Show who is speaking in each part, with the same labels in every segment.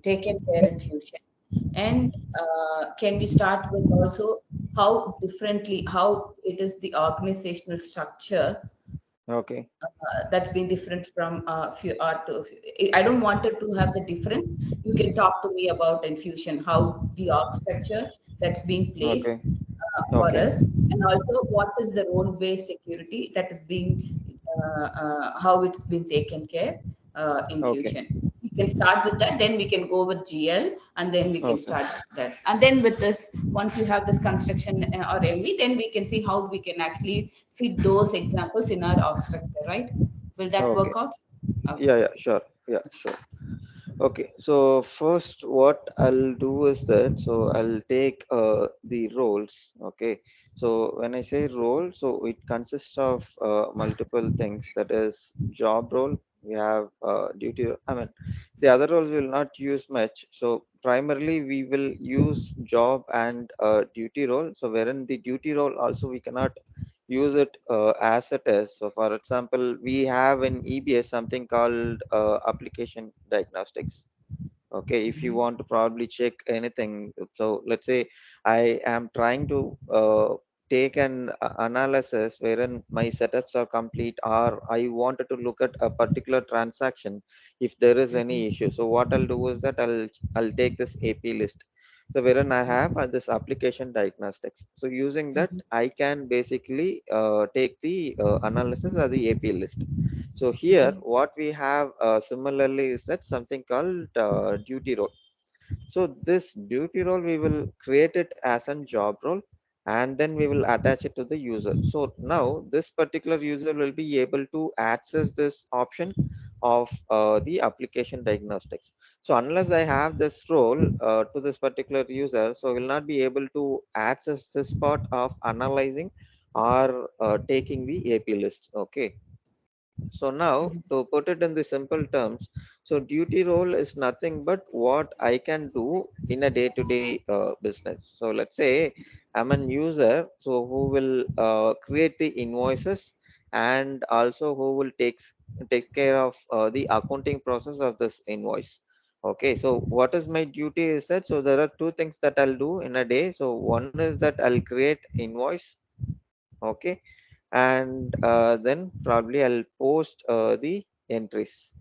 Speaker 1: taken care in Fusion? And can we start with also how differently, how it is the organizational structure
Speaker 2: Okay.
Speaker 1: that's been different from few art to I don't want it to have the difference. You can talk to me about infusion, how the org structure that's being placed
Speaker 2: Okay.
Speaker 1: for
Speaker 2: Okay.
Speaker 1: us, and also what is the role-based security that is being how it's been taken care in
Speaker 2: Okay.
Speaker 1: fusion. We can start with that, then we can go with GL, and then we can
Speaker 2: Okay.
Speaker 1: start that. And then with this, once you have this construction or MV, then we can see how we can actually fit those examples in our org structure, right? Will that work
Speaker 2: Okay.
Speaker 1: out? Okay.
Speaker 2: Yeah, yeah, sure. Yeah, sure. Okay, so first what I'll do is that, so I'll take the roles. Okay, so when I say role, so it consists of multiple things. That is job role. We have duty. I mean, the other roles will not use much. So primarily we will use job and duty role. So wherein the duty role also we cannot use it as it is. So for example, we have in EBS something called application diagnostics. Okay, if you
Speaker 1: Mhm.
Speaker 2: want to probably check anything, so let's say I am trying to take an analysis wherein my setups are complete, or I wanted to look at a particular transaction if there is any
Speaker 1: Mhm.
Speaker 2: issue. So what I'll do is that I'll take this AP list. So wherein I have this application diagnostics. So using that,
Speaker 1: Mhm.
Speaker 2: I can basically take the analysis or the AP list. So here,
Speaker 1: Mhm.
Speaker 2: what we have similarly is that something called duty role. So this duty role, we will create it as a job role, and then we will attach it to the user. So now this particular user will be able to access this option of the application diagnostics. So unless I have this role to this particular user, so will not be able to access this part of analyzing or taking the AP list. Okay. So now,
Speaker 1: Mhm.
Speaker 2: to put it in the simple terms, so duty role is nothing but what I can do in a day-to-day business. So let's say I'm an user, so who will create the invoices and also who will take care of the accounting process of this invoice. Okay, so what is my duty is that, so there are two things that I'll do in a day. So one is that I'll create invoice. Okay, and then probably I'll post the entries.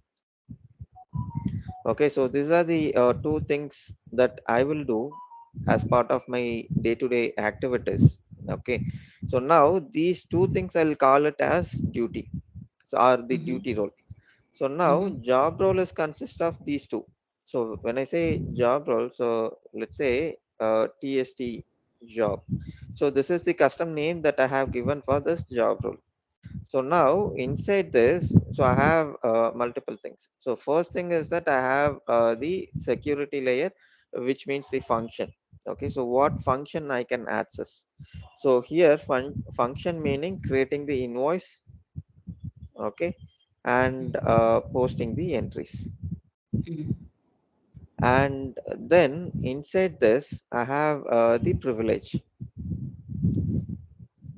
Speaker 2: Okay, so these are the two things that I will do as part of my day-to-day activities. Okay, so now these two things I'll call it as duty, so are the
Speaker 1: Mhm.
Speaker 2: duty role. So now
Speaker 1: Mhm.
Speaker 2: job role is consist of these two. So when I say job role, so let's say TST job. So this is the custom name that I have given for this job role. So now inside this, so I have multiple things. So first thing is that I have the security layer, which means the function. Okay, so what function I can access? So here function meaning creating the invoice, okay, and posting the entries.
Speaker 1: Mhm.
Speaker 2: And then inside this, I have the privilege.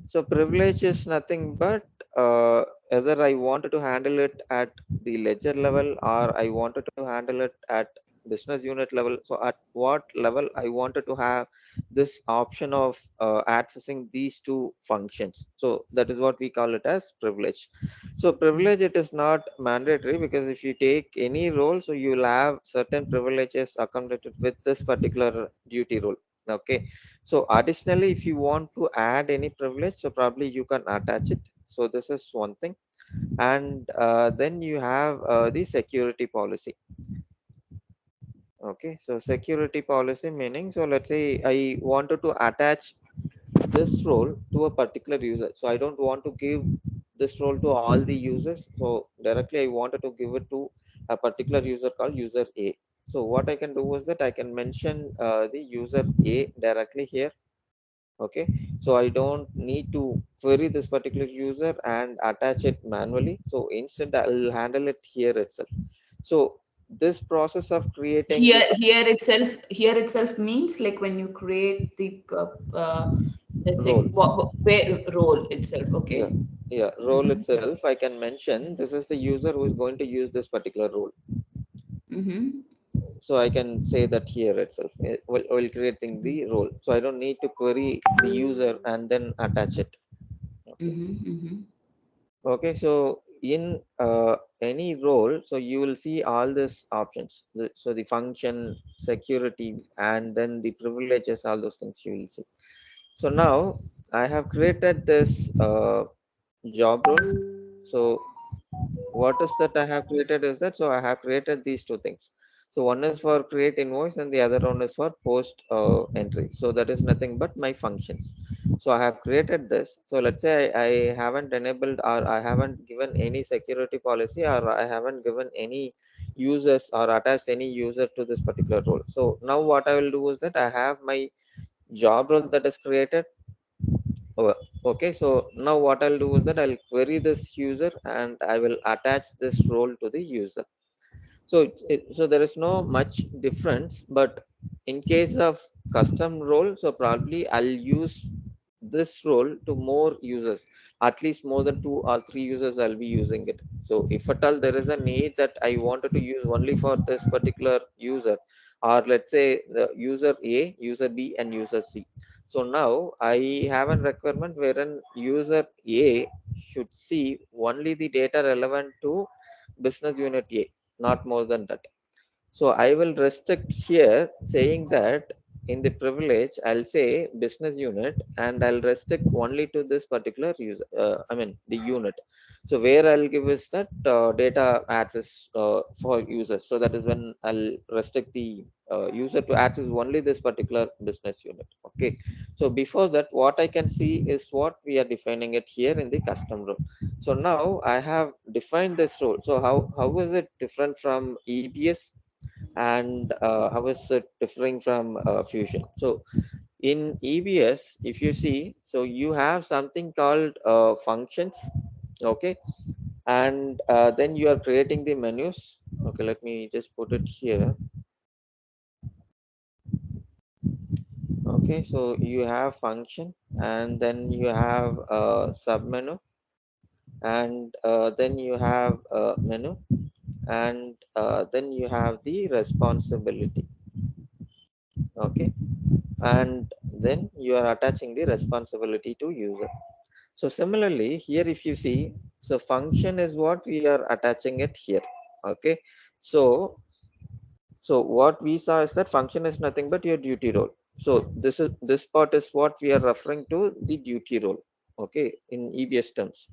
Speaker 2: So privilege is nothing but either I wanted to handle it at the ledger level or I wanted to handle it at business unit level. So at what level I wanted to have this option of accessing these two functions. So that is what we call it as privilege. So privilege, it is not mandatory, because if you take any role, so you will have certain privileges accommodated with this particular duty role. Okay, so additionally, if you want to add any privilege, so probably you can attach it. So this is one thing. And then you have the security policy. Okay, so security policy meaning, so let's say I wanted to attach this role to a particular user. So I don't want to give this role to all the users. So directly I wanted to give it to a particular user called user A. So what I can do is that I can mention the user A directly here. Okay, so I don't need to query this particular user and attach it manually. So instead I'll handle it here itself. So this process of creating the
Speaker 1: Here itself means like when you create the let's say
Speaker 2: role.
Speaker 1: where role itself.
Speaker 2: Yeah,
Speaker 1: Okay.
Speaker 2: yeah, role
Speaker 1: Mm-hmm.
Speaker 2: itself, I can mention this is the user who is going to use this particular role.
Speaker 1: Mm-hmm.
Speaker 2: So I can say that here itself while creating the role. So I don't need to query the user and then attach it. Okay.
Speaker 1: Mm-hmm, mm-hmm.
Speaker 2: Okay, so in any role, so you will see all these options. So the function, security, and then the privileges, all those things you will see. So now I have created this job role. So what is that I have created is that, so I have created these two things. So one is for create invoice and the other one is for post entry. So that is nothing but my functions. So I have created this. So let's say I haven't enabled or I haven't given any security policy, or I haven't given any users or attached any user to this particular role. So now what I will do is that I have my job role that is created. Oh, okay, so now what I'll do is that I'll query this user and I will attach this role to the user. So so there is no much difference, but in case of custom role, so probably I'll use this role to more users, at least more than 2 or 3 users I'll be using it. So if at all there is a need that I wanted to use only for this particular user, or let's say the user A, user B, and user C. So now I have a requirement wherein user A should see only the data relevant to business unit A, not more than that. So I will restrict here saying that in the privilege, I'll say business unit and I'll restrict only to this particular user, I mean the unit. So where I'll give is that data access for users. So that is when I'll restrict the user to access only this particular business unit. Okay. So before that, what I can see is what we are defining it here in the custom role. So now I have defined this role. So how is it different from EBS, and how is it differing from Fusion? So in EBS, if you see, so you have something called functions, okay, and then you are creating the menus. Okay, let me just put it here. Okay, so you have function, and then you have submenu, and then you have menu, and then you have the responsibility. Okay, and then you are attaching the responsibility to user. So similarly here, if you see, so function is what we are attaching it here. Okay, so what we saw is that function is nothing but your duty role. So this part is what we are referring to, the duty role, okay, in EBS terms.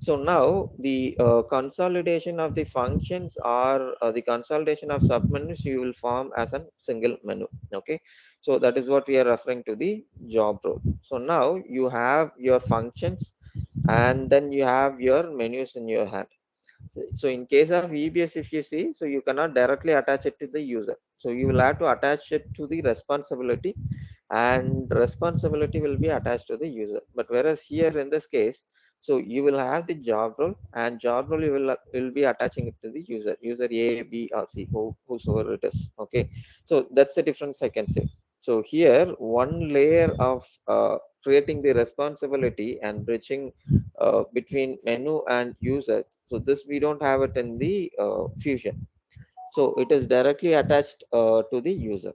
Speaker 2: So now the consolidation of the functions, or the consolidation of submenus, you will form as a single menu. Okay, so that is what we are referring to the job role. So now you have your functions, and then you have your menus in your hand. So in case of EBS, if you see, so you cannot directly attach it to the user. So you will have to attach it to the responsibility, and responsibility will be attached to the user. But whereas here in this case, so you will have the job role, and job role you will be attaching it to the user A, B, or C, whosoever it is. Okay, so that's the difference I can say. So here one layer of creating the responsibility and bridging between menu and user. So this we don't have it in the Fusion. So it is directly attached to the user.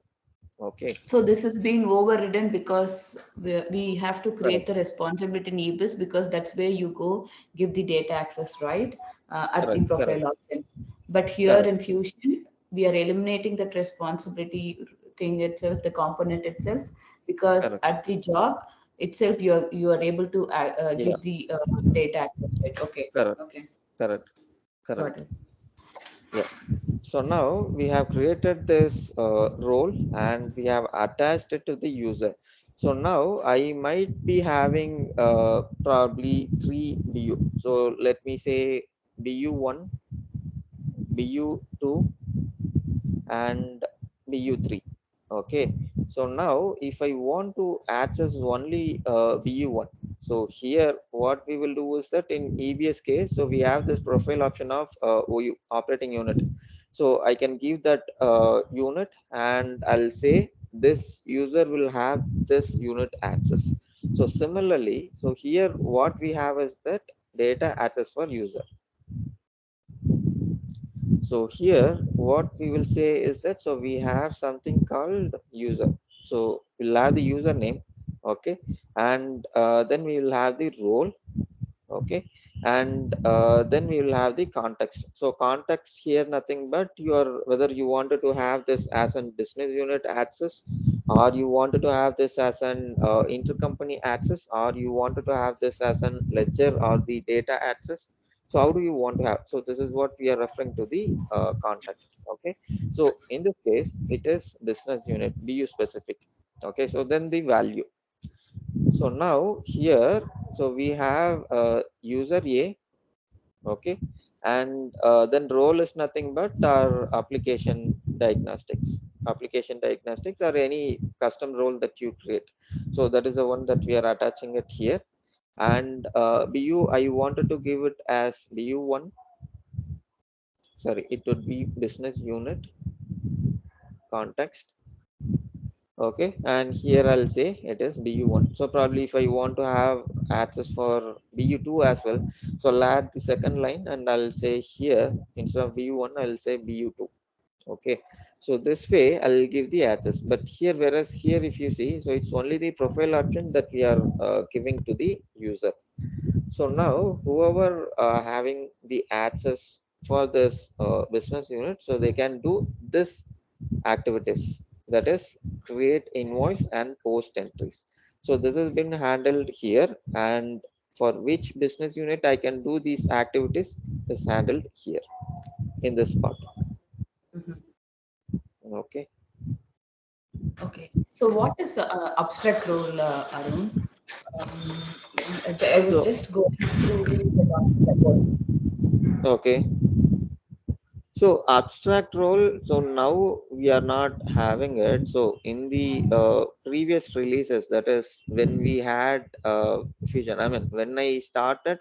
Speaker 2: Okay,
Speaker 1: So this is being overridden because we have to create
Speaker 2: correct,
Speaker 1: the responsibility in EBIS, because that's where you go give the data access, right? At the
Speaker 2: correct, correct,
Speaker 1: profile options. But here
Speaker 2: correct,
Speaker 1: in Fusion, we are eliminating that responsibility thing itself, the component itself, because
Speaker 2: correct.
Speaker 1: at the job itself, you are able to
Speaker 2: Yeah,
Speaker 1: give the data access, right? Okay,
Speaker 2: correct,
Speaker 1: okay,
Speaker 2: correct, correct.
Speaker 1: got it.
Speaker 2: Yeah. So now we have created this role and we have attached it to the user. So now I might be having probably three BU. So let me say BU1, BU2, and BU3. Okay, so now if I want to access only BU1, so here what we will do is that in EBS case, so we have this profile option of OU, operating unit. So I can give that unit, and I'll say this user will have this unit access. So similarly, so here what we have is that data access for user. So here what we will say is that, so we have something called user. So we'll have the username, okay, and then we will have the role, okay, and then we will have the context. So context here nothing but your, whether you wanted to have this as an business unit access, or you wanted to have this as an intercompany access, or you wanted to have this as an ledger or the data access. So how do you want to have? So this is what we are referring to the context, okay. So in this case it is business unit bu specific, okay. So then the value. So now here, so we have user A, okay, and then role is nothing but our application diagnostics. Application diagnostics or any custom role that you create. So that is the one that we are attaching it here. And BU, I wanted to give it as BU1. Sorry, it would be business unit context. Okay, and here I'll say it is bu1. So probably if I want to have access for bu2 as well, so I'll add the second line and I'll say here, instead of bu1 I'll say bu2. Okay, so this way I'll give the access. But here, whereas here if you see, so it's only the profile option that we are giving to the user. So now whoever having the access for this business unit, so they can do this activities, that is create invoice and post entries. So this has been handled here, and for which business unit I can do these activities is handled here in this part.
Speaker 1: Mhm.
Speaker 2: Okay.
Speaker 1: Okay. So what is abstract role, Arun? I was
Speaker 2: So
Speaker 1: just going through the document about.
Speaker 2: okay, so abstract role, so now we are not having it. So in the previous releases, that is when we had fusion, I mean when I started,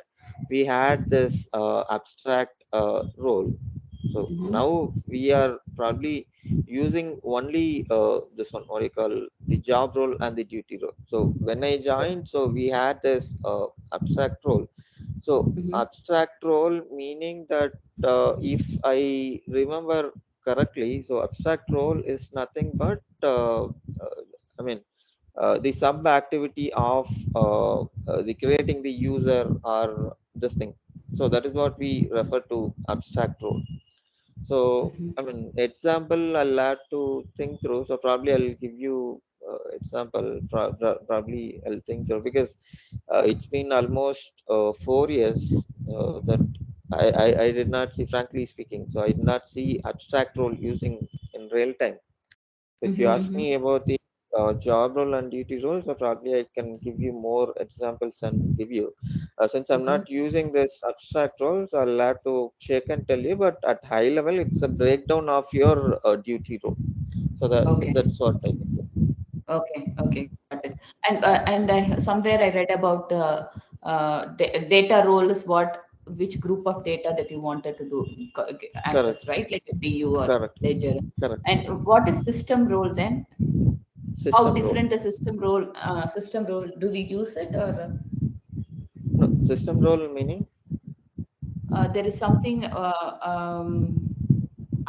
Speaker 2: we had this abstract role. So
Speaker 1: Mhm.
Speaker 2: now we are probably using only this one, what you call the job role and the duty role. So when I joined, so we had this abstract role. So
Speaker 1: Mhm.
Speaker 2: abstract role meaning that if I remember correctly, so abstract role is nothing but I mean the sub activity of the creating the user or this thing. So that is what we refer to abstract role. So
Speaker 1: Mhm.
Speaker 2: I mean example I'll have to think through. So probably I'll give you example. Probably I'll think through, because it's been almost 4 years that I did not see, frankly speaking. So I did not see abstract role using in real time. So if you
Speaker 1: Mhm.
Speaker 2: ask me
Speaker 1: Mhm.
Speaker 2: about the job role and duty role, so probably I can give you more examples and give you. Since I'm
Speaker 1: Mhm.
Speaker 2: not using this abstract roles, I'll have to check and tell you. But at high level, it's a breakdown of your duty role. So
Speaker 1: Okay.
Speaker 2: that's what I can say.
Speaker 1: Okay. Okay. Got it. And somewhere I read about data role is what, which group of data that you wanted to do
Speaker 2: Correct,
Speaker 1: access, right? Like a BU or
Speaker 2: correct,
Speaker 1: ledger.
Speaker 2: correct.
Speaker 1: And what is system role then? How
Speaker 2: System role.
Speaker 1: different the system role? System role. Do we use it, or
Speaker 2: No, system role meaning.
Speaker 1: there is something?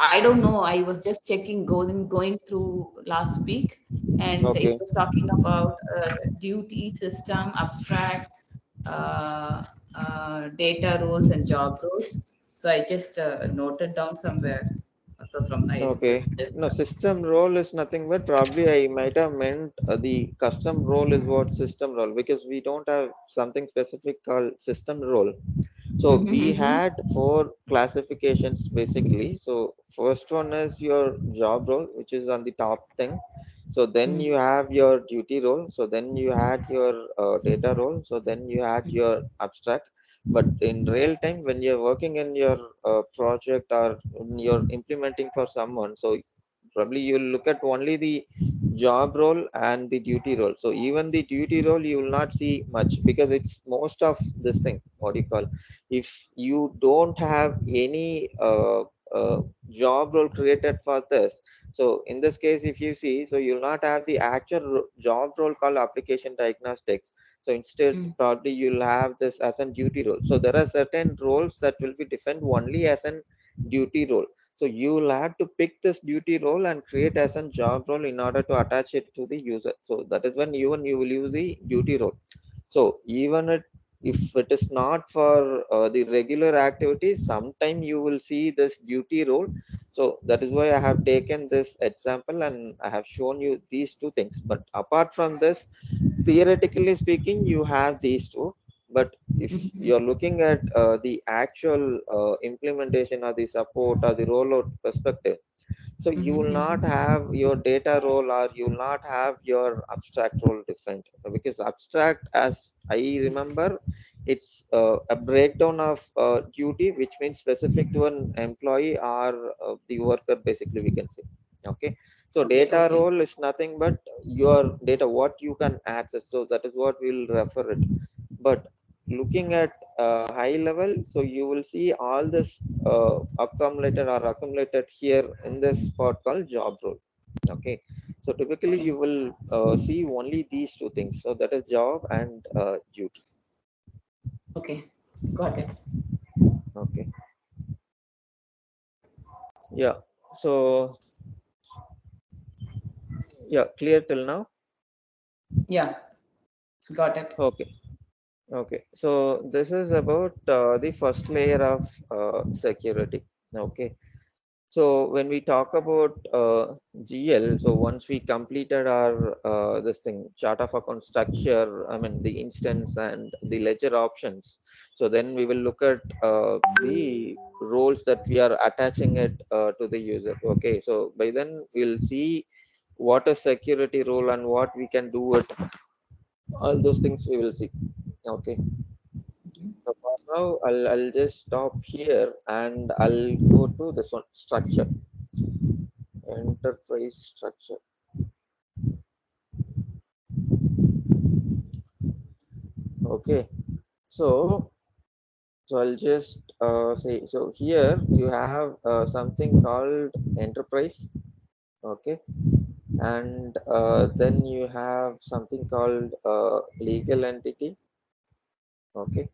Speaker 1: I don't know. I was just checking, going through last week, and it
Speaker 2: Okay,
Speaker 1: was talking about duty system, abstract, uh, data roles, and job roles. So I just noted down somewhere. So from I
Speaker 2: okay.
Speaker 1: was just
Speaker 2: No, system role is nothing but probably I might have meant the custom role is what system role, because we don't have something specific called system role. So
Speaker 1: mm-hmm,
Speaker 2: we
Speaker 1: mm-hmm,
Speaker 2: had four classifications basically. So first one is your job role, which is on the top thing. So then you have your duty role. So then you had your data role. So then you had your abstract. But in real time, when you're working in your project or when you're implementing for someone, so probably you'll look at only the job role and the duty role. So even the duty role you will not see much, because it's most of this thing, what do you call, if you don't have any job role created for this. So in this case if you see, so you'll not have the actual job role called application diagnostics. So instead
Speaker 1: mm-hmm,
Speaker 2: probably you'll have this as a duty role. So there are certain roles that will be defined only as an duty role. So you will have to pick this duty role and create as a job role in order to attach it to the user. So that is when you will use the duty role. So even if it is not for the regular activities, sometime you will see this duty role. So that is why I have taken this example and I have shown you these two things. But apart from this, theoretically speaking, you have these two. But if
Speaker 1: Mm-hmm.
Speaker 2: you're looking at the actual implementation or the support or the rollout perspective, so you will not
Speaker 1: Mm-hmm.
Speaker 2: have your data role or you will not have your abstract role different, because abstract, as I remember, it's a breakdown of duty, which means specific to an employee or the worker, basically we can say. Okay, so
Speaker 1: Okay,
Speaker 2: data
Speaker 1: okay,
Speaker 2: role is nothing but your data, what you can access. So that is what we'll refer it. But looking at high level, so you will see all this accumulated here in this part called job role. Okay, so typically
Speaker 1: okay,
Speaker 2: you will see only these two things, so that is job and duty.
Speaker 1: okay. Got it.
Speaker 2: Okay, yeah, so yeah, clear till now.
Speaker 1: Yeah, got it.
Speaker 2: Okay, okay, so this is about the first layer of security. Okay, so when we talk about GL, so once we completed our this thing, chart of account structure, I mean the instance and the ledger options, so then we will look at the roles that we are attaching it to the user. Okay, so by then we'll see what is security role and what we can do it, all those things we will see. Okay, so for now I'll just stop here and I'll go to this one, structure, enterprise structure. Okay, so I'll just say, so here you have something called enterprise. Okay, and then you have something called legal entity. Okay,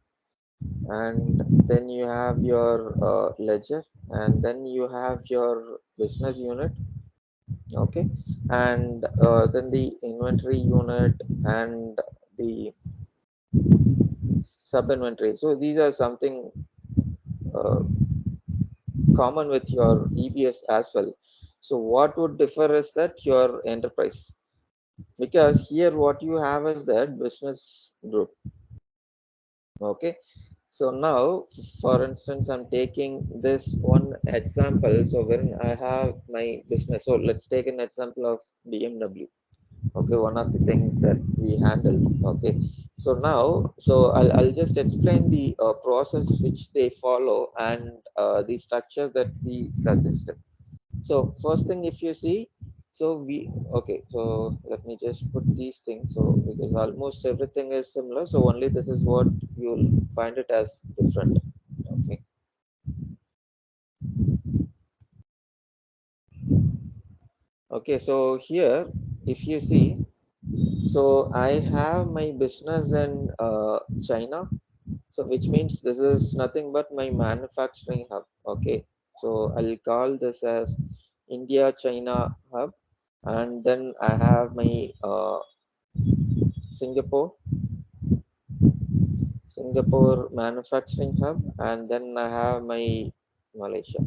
Speaker 2: and then you have your ledger, and then you have your business unit. Okay, and then the inventory unit and the sub inventory. So these are something uh, common with your EBS as well. So what would differ is that your enterprise, because here what you have is that business group. Okay, so now for instance I'm taking this one example. So when I have my business, so let's take an example of BMW. Okay, one of the things that we handle. Okay, so now, so I'll just explain the process which they follow and the structure that we suggested. So first thing, if you see, so we, okay, so let me just put these things. So because almost everything is similar, so only this is what you'll find it as different. Okay, okay, so here if you see, so I have my business in China. So which means this is nothing but my manufacturing hub. Okay, so I'll call this as India China hub, and then I have my Singapore Singapore manufacturing hub, and then I have my Malaysia.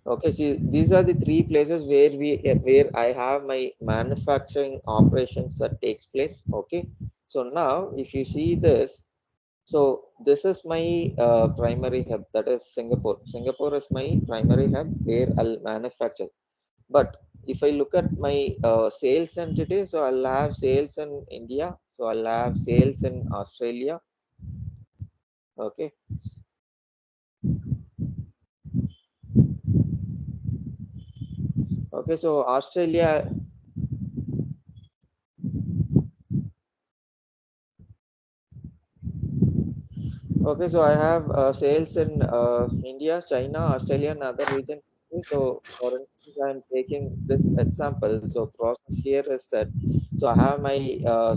Speaker 2: Okay, see, these are the three places where I have my manufacturing operations that takes place. Okay, so now if you see this, so this is my primary hub, that is Singapore. Singapore is my primary hub where I'll manufacture. But if I look at my sales entity, so I'll have sales in India, so I'll have sales in Australia. Okay, okay, so Australia. Okay, so I have sales in India, China, Australia, and other regions. So, for instance, I'm taking this example. So, process here is that, so I have my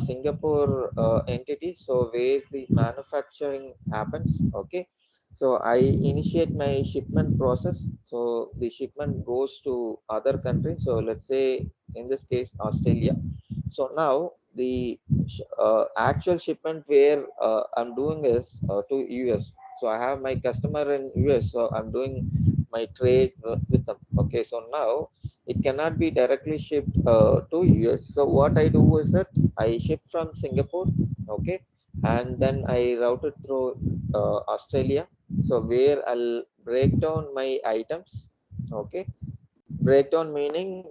Speaker 2: Singapore entity. So, where the manufacturing happens. Okay, So I initiate my shipment process. So the shipment goes to other countries, so let's say in this case Australia. So now the actual shipment where I'm doing is to US. So I have my customer in US, so I'm doing my trade with them. Okay, so now it cannot be directly shipped to US. So what I do is that I ship from Singapore. Okay, and then I route it through Australia. So where I'll break down my items. Okay, breakdown meaning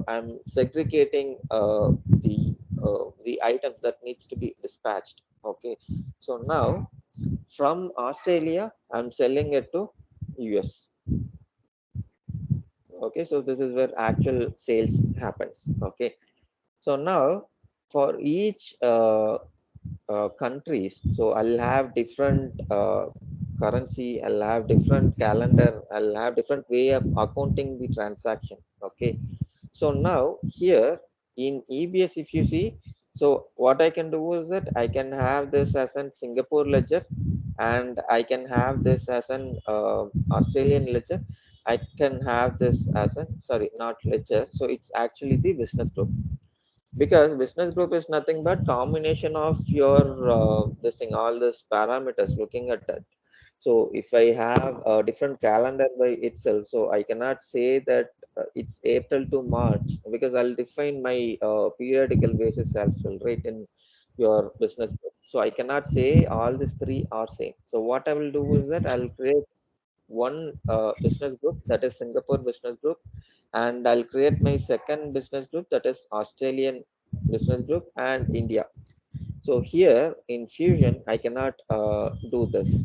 Speaker 2: I'm segregating the items that needs to be dispatched. Okay, so now from Australia I'm selling it to US. Okay, so this is where actual sales happens. Okay, so now for each countries, so I'll have different currency, I'll have different calendar, I'll have different way of accounting the transaction. Okay, so now here in EBS, if you see, so what I can do is that I can have this as an Singapore ledger, and I can have this as an Australian ledger. I can have this as an, sorry, not ledger, so it's actually the business group, because business group is nothing but combination of your this thing, all this parameters looking at that. So if I have a different calendar by itself, so I cannot say that it's April to March, because I'll define my periodical basis as well, right, in your business group. So I cannot say all these three are same. So what I will do is that I'll create one business group, that is Singapore business group, and I'll create my second business group, that is Australian business group, and India. So here in Fusion, I cannot do this.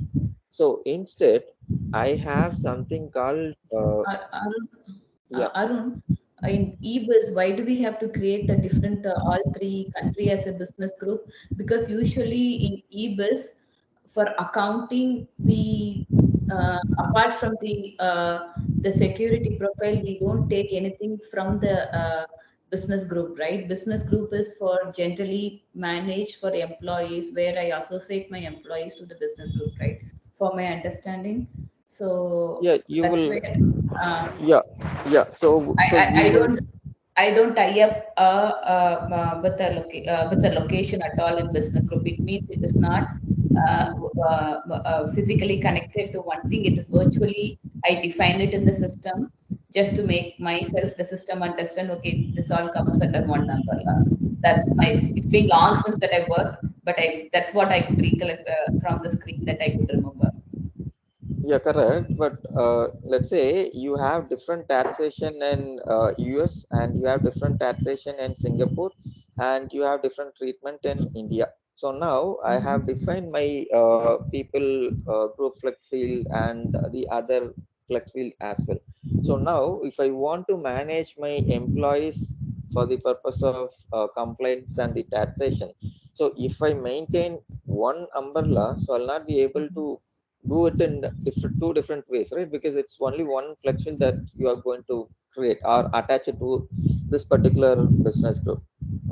Speaker 2: So instead, I have something called
Speaker 1: Arun,
Speaker 2: yeah,
Speaker 1: Arun, in eBus, why do we have to create a different all three country as a business group? Because usually in eBus, for accounting, we apart from the security profile, we don't take anything from the business group, right? Business group is for generally managed for employees, where I associate my employees to the business group, right? For my understanding, so
Speaker 2: yeah. You
Speaker 1: that's
Speaker 2: will,
Speaker 1: where. Uh,
Speaker 2: yeah, yeah. So
Speaker 1: I
Speaker 2: you will,
Speaker 1: don't tie up with the location at all in business group. It means it is not physically connected to one thing. It is virtually, I define it in the system just to make myself the system understand. Okay, this all comes under one umbrella. That's my. It's been long since that I worked, but I that's what I could recollect from the screen that I could remember.
Speaker 2: yeah, correct. But let's say you have different taxation in US, and you have different taxation in Singapore, and you have different treatment in India. So now I have defined my people group flex field and the other flex field as well. So now if I want to manage my employees for the purpose of complaints and the taxation, so if I maintain one umbrella, so I'll not be able to do it in different two different ways, right? Because it's only one flexible that you are going to create or attach it to this particular business group.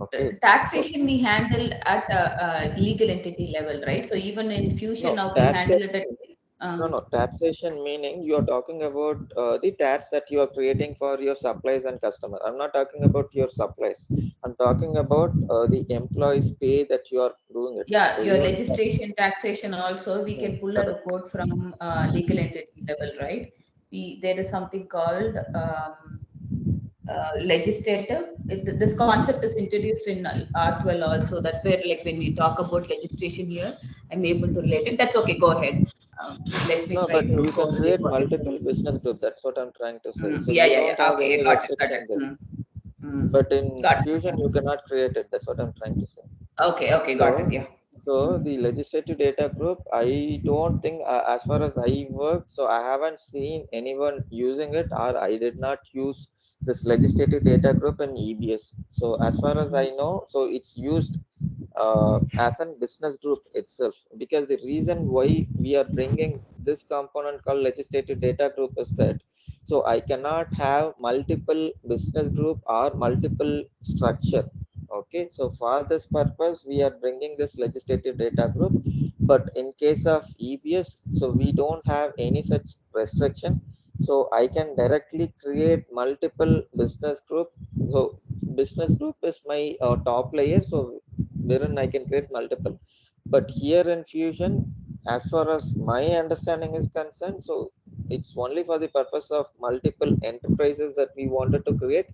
Speaker 2: Okay, so
Speaker 1: Taxation we handle at a legal entity level, right? So even in
Speaker 2: no
Speaker 1: Fusion now we handle it at.
Speaker 2: taxation, no taxation meaning you are talking about the tax that you are creating for your supplies and customer. I'm not talking about your supplies. I'm talking about the employees pay that you are doing it. So
Speaker 1: Yeah, your
Speaker 2: even
Speaker 1: legislation, taxation also we can pull a
Speaker 2: correct.
Speaker 1: report from legal entity level, right? There is something called legislative. This concept is introduced in R12 also. That's where, like, when we talk about legislation here, I'm able to relate it. That's okay. Go ahead. Let me
Speaker 2: No,
Speaker 1: try
Speaker 2: but
Speaker 1: to
Speaker 2: you can
Speaker 1: correlate
Speaker 2: create
Speaker 1: what you're saying.
Speaker 2: multiple business group. That's what I'm trying to say. So
Speaker 1: Yeah,
Speaker 2: you
Speaker 1: yeah,
Speaker 2: don't
Speaker 1: yeah.
Speaker 2: have
Speaker 1: Okay,
Speaker 2: any
Speaker 1: got it, got
Speaker 2: restriction
Speaker 1: it.
Speaker 2: there.
Speaker 1: Mm.
Speaker 2: But in
Speaker 1: Got it.
Speaker 2: Fusion, you cannot create it. That's what I'm trying to say.
Speaker 1: Okay, okay, got it.
Speaker 2: So,
Speaker 1: Yeah.
Speaker 2: so
Speaker 1: Mm.
Speaker 2: the legislative data group, I don't think, as far as I work, so I haven't seen anyone using it, or I did not use this legislative data group in EBS. So as far as I know, so it's used as a business group itself, because the reason why we are bringing this component called legislative data group is that so I cannot have multiple business group or multiple structure. Okay, so for this purpose we are bringing this legislative data group, but in case of EBS, so we don't have any such restriction. So I can directly create multiple business group. So business group is my top layer, so wherein I can create multiple. But here in Fusion, as far as my understanding is concerned, so it's only for the purpose of multiple enterprises that we wanted to create.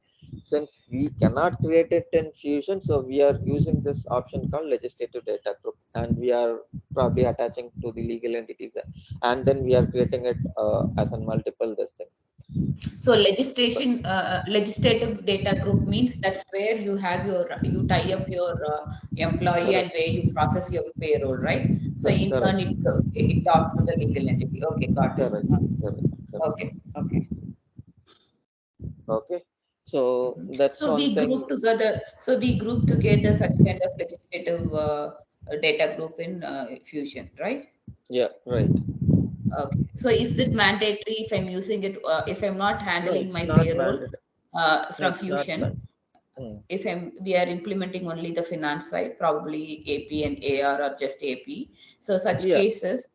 Speaker 2: Since we cannot create it in Fusion, so we are using this option called legislative data group, and we are probably attaching to the legal entities, and then we are creating it as a multiple this thing.
Speaker 1: So
Speaker 2: But
Speaker 1: legislative data group means that's where you have you tie up your employee and
Speaker 2: correct,
Speaker 1: where you process your payroll, right? So in
Speaker 2: correct,
Speaker 1: turn, it talks to the legal entity. Okay, got it.
Speaker 2: correct, correct, correct.
Speaker 1: Okay, okay.
Speaker 2: Okay, so
Speaker 1: Mhm.
Speaker 2: that's one thing.
Speaker 1: So we group together such kind of legislative data group in Fusion, right?
Speaker 2: Yeah, right.
Speaker 1: Okay. So is it mandatory if I'm using it, if I'm not
Speaker 2: No,
Speaker 1: handling
Speaker 2: it's
Speaker 1: my
Speaker 2: not
Speaker 1: payroll
Speaker 2: mandatory. No,
Speaker 1: from
Speaker 2: it's not
Speaker 1: Fusion?
Speaker 2: mandatory. Hmm.
Speaker 1: If we are implementing only the finance side, probably AP and AR or just AP. So such
Speaker 2: Yeah,
Speaker 1: cases,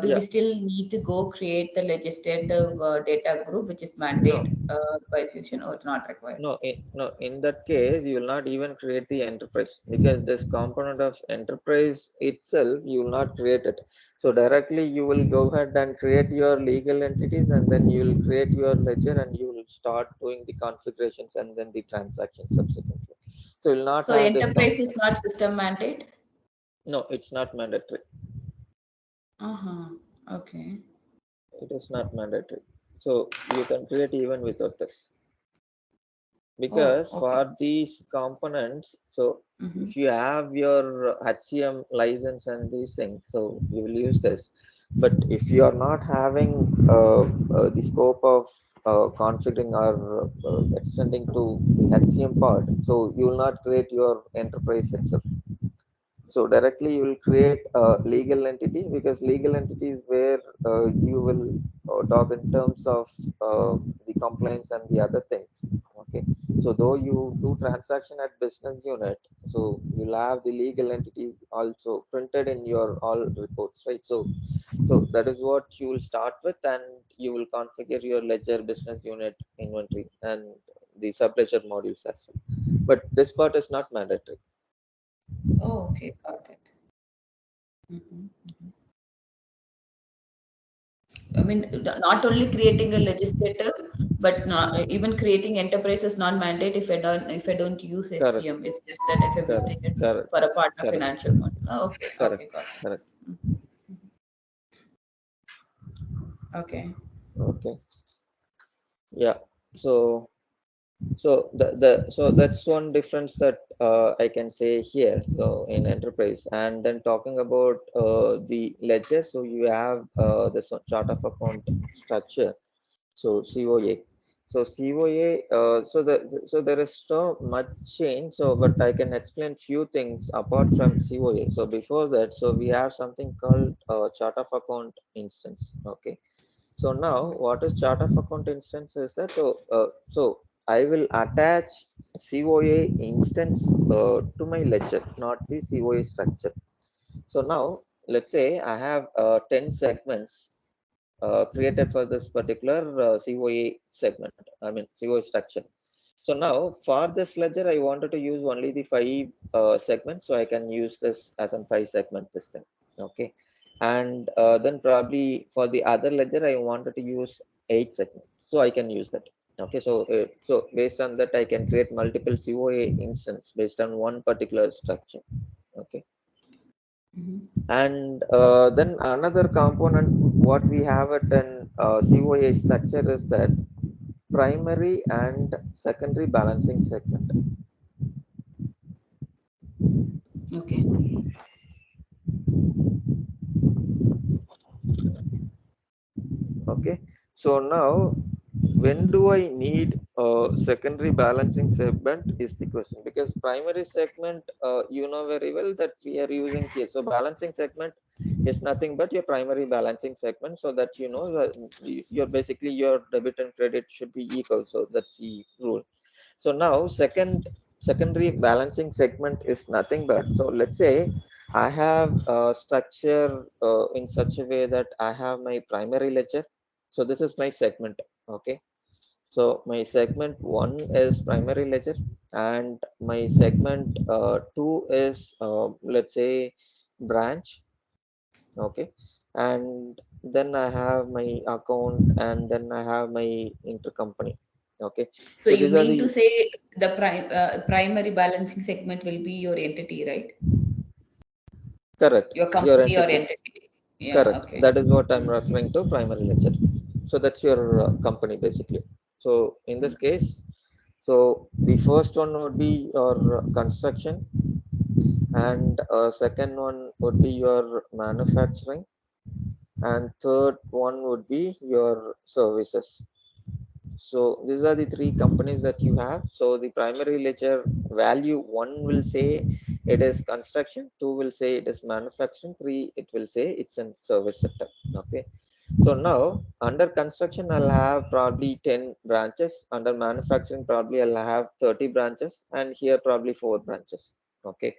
Speaker 1: do
Speaker 2: yeah.
Speaker 1: we still need to go create the legislative data group, which is
Speaker 2: No,
Speaker 1: mandate by Fusion, or it's not required?
Speaker 2: no. In that case, you will not even create the enterprise, because this component of enterprise itself, you will not create it. So directly, you will go ahead and create your legal entities, and then you will create your ledger, and you will start doing the configurations and then the transactions subsequently. So you will not
Speaker 1: So
Speaker 2: have this
Speaker 1: enterprise
Speaker 2: component.
Speaker 1: is not system mandate.
Speaker 2: No, it's not mandatory.
Speaker 1: Uh-huh. Okay.
Speaker 2: It is not mandatory. So you can create even without this.
Speaker 1: Oh,
Speaker 2: Because
Speaker 1: okay.
Speaker 2: for these components, so
Speaker 1: Mm-hmm.
Speaker 2: if you have your HCM license and these things, so you will use this. But if you are not having the scope of configuring or extending to the HCM part, so you will not create your enterprise itself. So directly you will create a legal entity, because legal entity is where you will talk in terms of the compliance and the other things. Okay. So though you do transaction at business unit, so you'll have the legal entity also printed in your all reports, right? So that is what you will start with, and you will configure your ledger, business unit, inventory, and the subledger modules as well. But this part is not mandatory.
Speaker 1: Oh, okay, got it. Mm-hmm. I mean, not only creating a legislator, but not, even creating enterprise is not mandate if I don't use
Speaker 2: Correct.
Speaker 1: SCM. It's just that if I'm
Speaker 2: Correct,
Speaker 1: using it
Speaker 2: correct,
Speaker 1: for a part of
Speaker 2: correct,
Speaker 1: financial model. Oh, okay,
Speaker 2: correct,
Speaker 1: okay, got it.
Speaker 2: correct.
Speaker 1: Mhm. Okay.
Speaker 2: Okay, yeah. So, so that's one difference that I can say here. So in enterprise, and then talking about the ledger. So you have this chart of account structure. So COA. So COA. So there is so much change. So, but I can explain few things apart from COA. So before that, so we have something called chart of account instance. Okay. So now, what is chart of account instance is that, so I will attach COA instance to my ledger, not the COA structure. So now, let's say I have 10 segments created for this particular COA segment. I mean COA structure. So now for this ledger, I wanted to use only the five segments, so I can use this as a five segment this thing. Okay, and then probably for the other ledger, I wanted to use eight segments, so I can use that. Okay, so based on that, I can create multiple COA instance based on one particular structure. Okay,
Speaker 1: Mhm.
Speaker 2: and then another component what we have it in COA structure is that primary and secondary balancing segment.
Speaker 1: Okay.
Speaker 2: Okay, so now when do I need a secondary balancing segment is the question, because primary segment you know very well that we are using here. So balancing segment is nothing but your primary balancing segment, so that you know that you're basically your debit and credit should be equal. So that's the rule. So now secondary balancing segment is nothing but, so let's say I have a structure in such a way that I have my primary ledger. So this is my segment. Okay. So my segment one is primary ledger, and my segment two is let's say branch. Okay. And then I have my account, and then I have my intercompany. Okay.
Speaker 1: So
Speaker 2: So
Speaker 1: you
Speaker 2: these are
Speaker 1: mean
Speaker 2: the
Speaker 1: to say the primary balancing segment will be your entity, right?
Speaker 2: correct
Speaker 1: Your
Speaker 2: your
Speaker 1: company or
Speaker 2: entity.
Speaker 1: entity. Yeah,
Speaker 2: Correct.
Speaker 1: okay.
Speaker 2: That is what I'm
Speaker 1: Mm.
Speaker 2: referring to primary ledger. So that's your company basically. So in this case, so the first one would be your construction, and second one would be your manufacturing, and third one would be your services. So these are the three companies that you have. So the primary ledger value, one will say it is construction, two will say it is manufacturing, three it will say it's in service sector. Okay. So now under construction, I'll have probably 10 branches. Under manufacturing, probably I'll have 30 branches, and here probably four branches. Okay.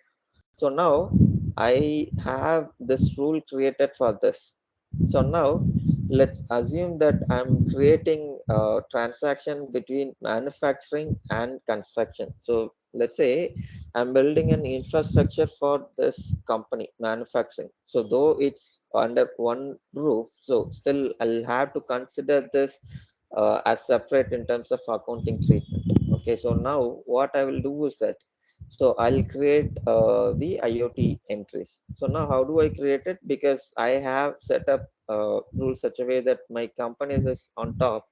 Speaker 2: So now I have this rule created for this. So now let's assume that I'm creating a transaction between manufacturing and construction. So let's say I'm building an infrastructure for this company, manufacturing. So though it's under one roof, so still I'll have to consider this as separate in terms of accounting treatment. Okay, so now what I will do is that so I'll create the IoT entries. So now how do I create it? Because I have set up rules such a way that my company is on top.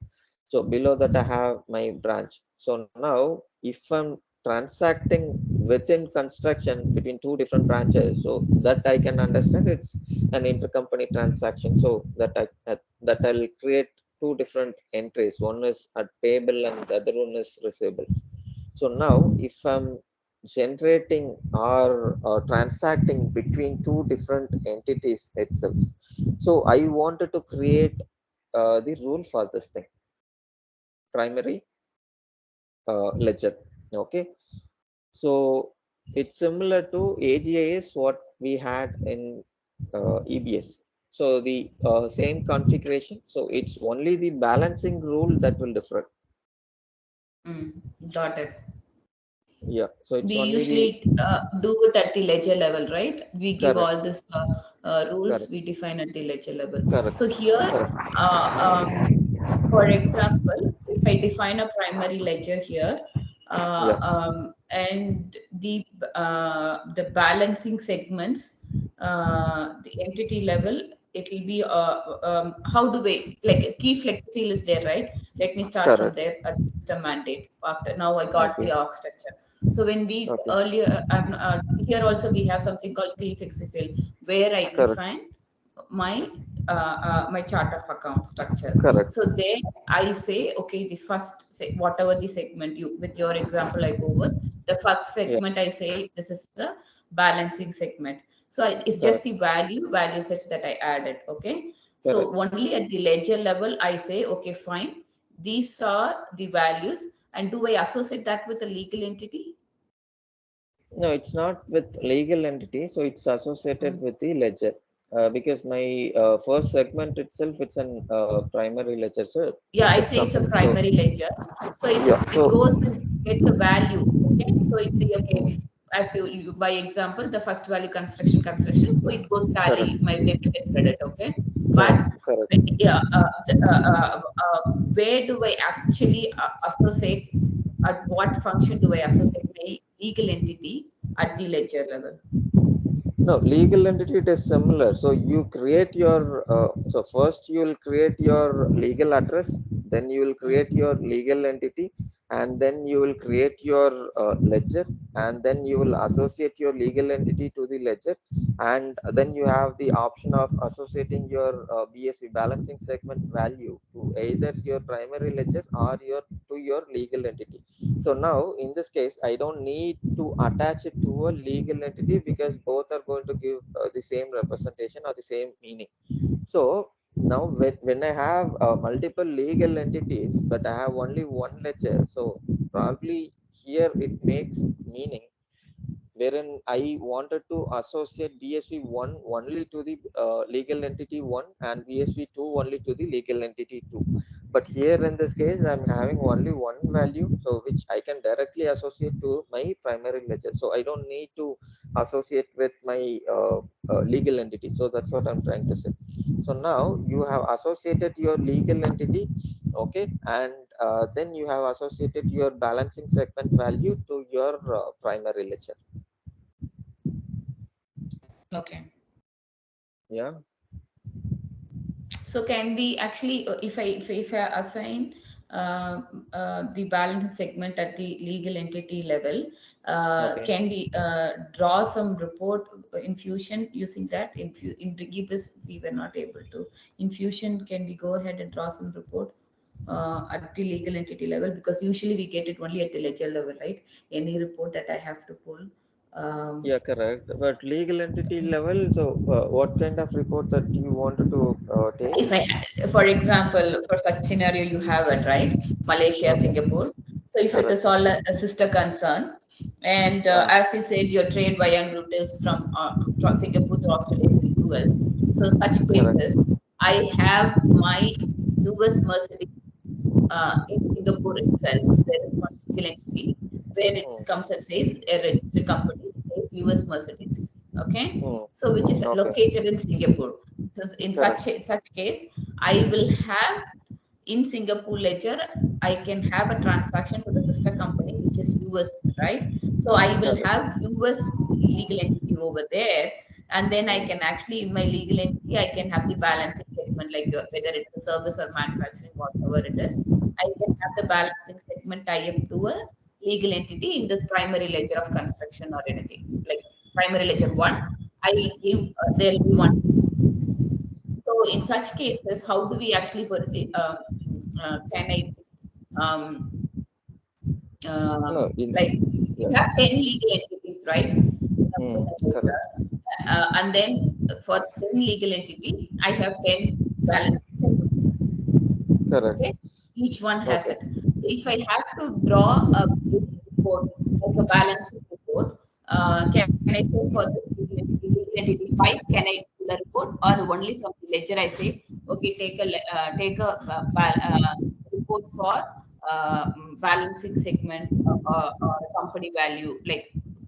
Speaker 2: So below that I have my branch. So now if I'm transacting within construction between two different branches, so that I can understand it's an intercompany transaction. So that I'll create two different entries. One is at payable and the other one is receivables. So now if I'm generating or transacting between two different entities itself, so I wanted to create the rule for this thing, primary ledger. Okay. So it's similar to AGIS what we had in EBS. So the same configuration. So it's only the balancing rule that will differ.
Speaker 1: Mm. Got it.
Speaker 2: Yeah. So it's
Speaker 1: We
Speaker 2: only the
Speaker 1: usually do it at the ledger level, right? We give
Speaker 2: correct,
Speaker 1: all these rules
Speaker 2: correct,
Speaker 1: we define at the ledger level.
Speaker 2: correct,
Speaker 1: So here,
Speaker 2: correct.
Speaker 1: for example, if I define a primary ledger here,
Speaker 2: Yeah.
Speaker 1: and the balancing segments, the entity level, it will be how do we like a key flex field is there, right? Let me start from
Speaker 2: Correct.
Speaker 1: there at the system mandate. After now, I got
Speaker 2: Okay.
Speaker 1: the org structure. So when we
Speaker 2: Okay.
Speaker 1: earlier, here also we have something called key flex field where I
Speaker 2: Correct.
Speaker 1: define my my chart of account structure.
Speaker 2: Correct.
Speaker 1: So there I say, okay, the first say whatever the segment you with your example I go with the first
Speaker 2: Yeah.
Speaker 1: segment I say this is the balancing segment. So it's just
Speaker 2: Correct.
Speaker 1: the value sets that I added. Okay. So
Speaker 2: Correct.
Speaker 1: only at the ledger level I say, okay, fine. These are the values, and do I associate that with a legal entity?
Speaker 2: No, it's not with legal entity, so it's associated
Speaker 1: Mm.
Speaker 2: with the ledger. Because my first segment itself, it's an primary ledger, so
Speaker 1: Yeah,
Speaker 2: it's
Speaker 1: I
Speaker 2: a
Speaker 1: say it's a
Speaker 2: company. So
Speaker 1: primary ledger. So
Speaker 2: yeah.
Speaker 1: it
Speaker 2: So
Speaker 1: goes and gets a value. Okay. So it's a, okay.
Speaker 2: mm,
Speaker 1: As you by example, the first value construction. So it goes
Speaker 2: correct.
Speaker 1: tally my debit and credit. Okay. But
Speaker 2: Correct. Correct.
Speaker 1: yeah, where do I actually associate? At what function do I associate my legal entity at the ledger level?
Speaker 2: No, legal entity it is similar. So you create your so first you will create your legal address, then you will
Speaker 1: Mm.
Speaker 2: create your legal entity, and then you will create your ledger, and then you will associate your legal entity to the ledger, and then you have the option of associating your BSV balancing segment value to either your primary ledger or your to your legal entity. So now in this case, I don't need to attach it to a legal entity because both are going to give the same representation or the same meaning. So now when I have multiple legal entities, but I have only one ledger, so probably here it makes meaning wherein I wanted to associate BSV 1 only to the legal entity 1 and BSV 2 only to the legal entity 2. But here in this case, I'm having only one value, so which I can directly associate to my primary ledger. So I don't need to associate with my legal entity. So that's what I'm trying to say. So now you have associated your legal entity, okay, and then you have associated your balancing segment value to your primary ledger.
Speaker 1: Okay.
Speaker 2: Yeah.
Speaker 1: So can we actually, if I assign the balance segment at the legal entity level,
Speaker 2: Okay.
Speaker 1: can we draw some report in Fusion using that? In Regibus, we were not able to. In Fusion, can we go ahead and draw some report at the legal entity level? Because usually we get it only at the ledger level, right? Any report that I have to pull. Um,
Speaker 2: Yeah, correct. But legal entity level, so what kind of report that you wanted to take?
Speaker 1: if for example, for such scenario, you have it right, Malaysia,
Speaker 2: Okay.
Speaker 1: Singapore. So if it
Speaker 2: Correct.
Speaker 1: is all a sister concern, and
Speaker 2: Yeah.
Speaker 1: as you said, your trade buying route is from Singapore to Australia to US. So such
Speaker 2: Correct.
Speaker 1: cases, I have my US Mercedes in Singapore itself. There is one legal entity where it
Speaker 2: Hmm.
Speaker 1: comes and says a registered company, it says US Mercedes. Okay,
Speaker 2: Hmm.
Speaker 1: so which is
Speaker 2: Okay.
Speaker 1: located in Singapore. So in
Speaker 2: Correct.
Speaker 1: such case, I will have in Singapore ledger, I can have a transaction with the sister company, which is US, right? So I will
Speaker 2: Correct.
Speaker 1: have US legal entity over there, and then I
Speaker 2: Hmm.
Speaker 1: can actually in my legal entity, I can have the balancing segment, like whether it's a service or manufacturing, whatever it is. I can have the balancing segment tie up to a legal entity in this primary ledger of construction or anything, like primary ledger one. I will give there will be one. So in such cases, how do we actually can I um,
Speaker 2: No, in
Speaker 1: like you
Speaker 2: yeah.
Speaker 1: have 10 legal entities, right?
Speaker 2: Hmm. Correct.
Speaker 1: And then for 10 legal entity, I have 10 balance segments.
Speaker 2: Correct.
Speaker 1: Okay, each one has
Speaker 2: Okay.
Speaker 1: it. So if I have to draw a big report, like a balancing report, can I say for this legal entity five, can I pull a report, or only from the ledger I say, okay, take a report for balancing segment or company value. Like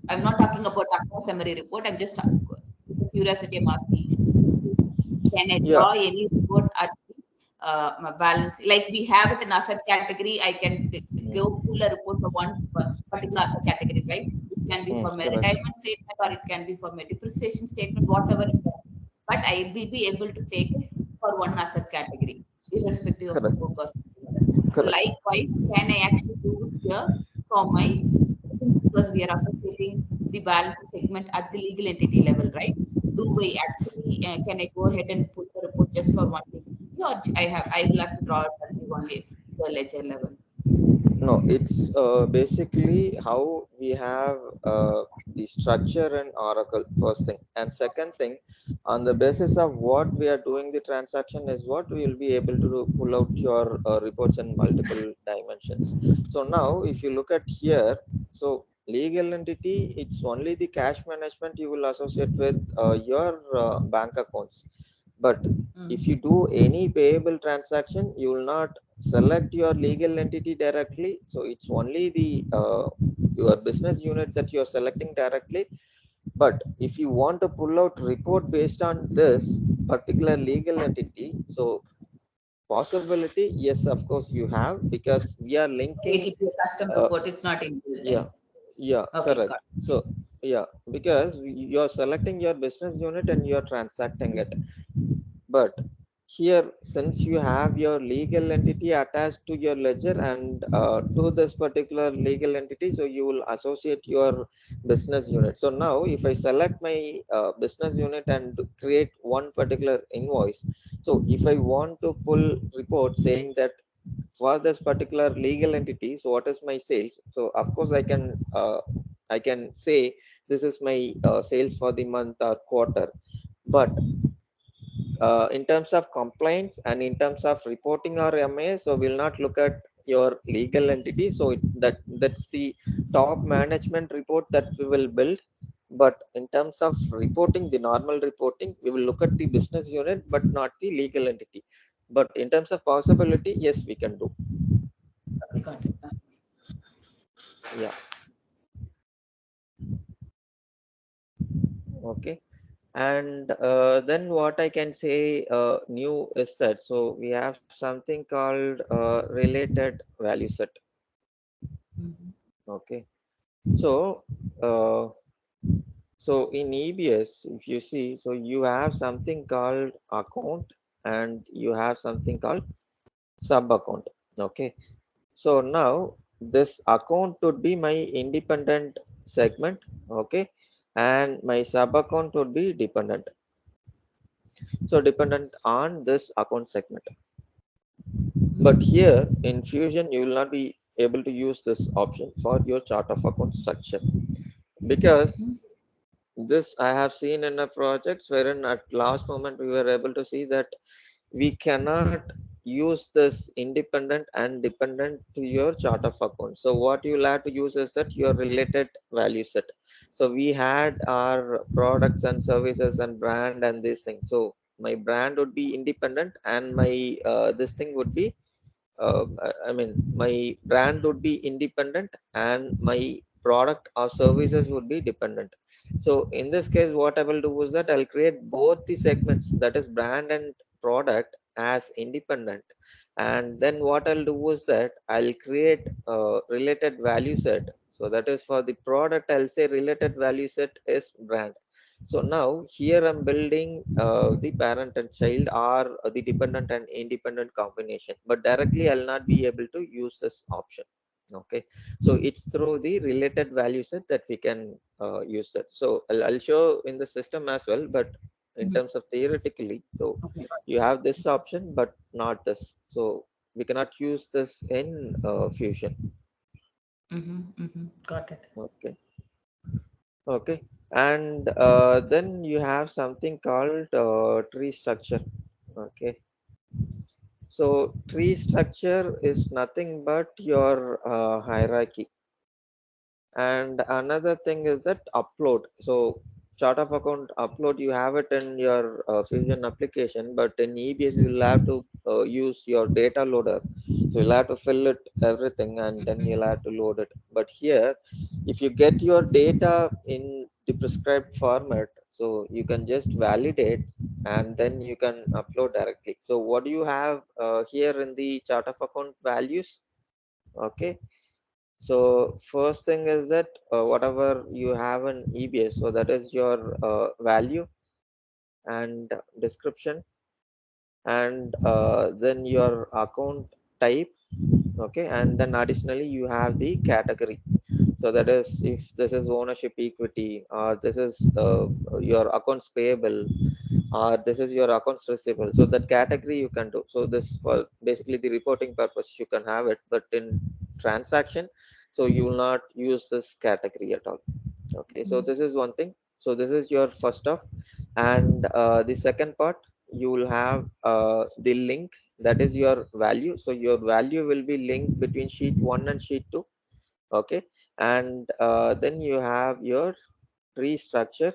Speaker 1: I'm not talking about account summary report. I'm just with the curiosity I'm asking. Can I
Speaker 2: Yeah.
Speaker 1: draw any report at the my balance? Like we have it in asset category, I can go
Speaker 2: Hmm.
Speaker 1: pull a report for one particular asset category, right? It can be
Speaker 2: Hmm.
Speaker 1: for my
Speaker 2: Correct.
Speaker 1: retirement statement or it can be for my depreciation statement, whatever it is. But I will be able to take it for one asset category, irrespective of the
Speaker 2: Correct.
Speaker 1: book or something like that. So
Speaker 2: Correct.
Speaker 1: likewise, can I actually do it here for my, since because we are associating the balance segment at the legal entity level, right? Do I actually can I go ahead and put the report just for one legal entity, or I will have to draw it at the one the ledger level?
Speaker 2: No, it's basically how we have the structure and Oracle, first thing. And second thing, on the basis of what we are doing the transaction is what we will be able to pull out your reports in multiple dimensions. So now, if you look at here, so legal entity, it's only the cash management you will associate with your bank accounts. But if
Speaker 1: Mm.
Speaker 2: you do any payable transaction, you will not select your legal entity directly. So it's only the your business unit that you're selecting directly. But if you want to pull out report based on this particular legal entity, so possibility, yes, of course you have, because we are
Speaker 1: Okay,
Speaker 2: linking
Speaker 1: it will be a custom
Speaker 2: uh,
Speaker 1: report. It's not inbuilt
Speaker 2: yeah,
Speaker 1: in.
Speaker 2: yeah,
Speaker 1: Okay,
Speaker 2: correct.
Speaker 1: got
Speaker 2: So yeah, because you're selecting your business unit and you're transacting it. But here, since you have your legal entity attached to your ledger and to this particular legal entity, so you will associate your business unit. So now, if I select my business unit and create one particular invoice, so if I want to pull report saying that for this particular legal entity, so what is my sales? So of course, I can say this is my sales for the month or quarter. But in terms of compliance and in terms of reporting or MA, so we'll not look at your legal entity. So that's the top management report that we will build. But in terms of reporting, the normal reporting, we will look at the business unit but not the legal entity. But in terms of possibility, yes, we can do.
Speaker 1: Okay, got it.
Speaker 2: Yeah. Okay. And then what I can say new is that, so we have something called related value set.
Speaker 1: Mhm.
Speaker 2: Okay. So uh, so in EBS, if you see, so you have something called account and you have something called sub account. Okay. So now this account would be my independent segment. Okay. And my sub account would be dependent. So dependent on this account segment. But
Speaker 1: Mhm.
Speaker 2: here in Fusion, you will not be able to use this option for your chart of account structure, because
Speaker 1: Mhm.
Speaker 2: this I have seen in a projects wherein at last moment we were able to see that we cannot use this independent and dependent to your chart of account. So what you'll have to use is that your related value set. So we had our products and services and brand and this thing. So my brand would be independent and my this thing would be I mean, my brand would be independent and my product or services would be dependent. So in this case, what I will do is that I'll create both the segments, that is brand and product, as independent. And then what I'll do is that I'll create a related value set. So that is for the product, I'll say related value set is brand. So now here I'm building the parent and child, or the dependent and independent combination, but directly I'll not be able to use this option. Okay, so it's through the related value set that we can use that. So I'll show in the system as well, but in
Speaker 1: Mhm.
Speaker 2: terms of theoretically, so
Speaker 1: Okay, got
Speaker 2: you have this option, but not this. So we cannot use this in Fusion.
Speaker 1: it. Got it.
Speaker 2: Okay. Okay, and then you have something called tree structure. Okay, so tree structure is nothing but your hierarchy. And another thing is that upload. So chart of account upload, you have it in your Fusion application, but in EBS you'll have to use your data loader. So you'll have to fill it everything and then
Speaker 1: Mhm.
Speaker 2: you'll have to load it. But here, if you get your data in the prescribed format, so you can just validate and then you can upload directly. So what do you have here in the chart of account values? Okay, so first thing is that whatever you have in EBS, so that is your value and description, and then your account type. Okay, and then additionally you have the category. So that is if this is ownership equity, or this is your accounts payable, or this is your accounts receivable. So that category you can do. So this for basically the reporting purpose you can have it, but in transaction, so you will not use this category at all. Okay, so
Speaker 1: Mhm.
Speaker 2: this is one thing. So this is your first off, and the second part, you will have the link, that is your value. So your value will be linked between sheet 1 and sheet 2. Okay, and then you have your tree structure,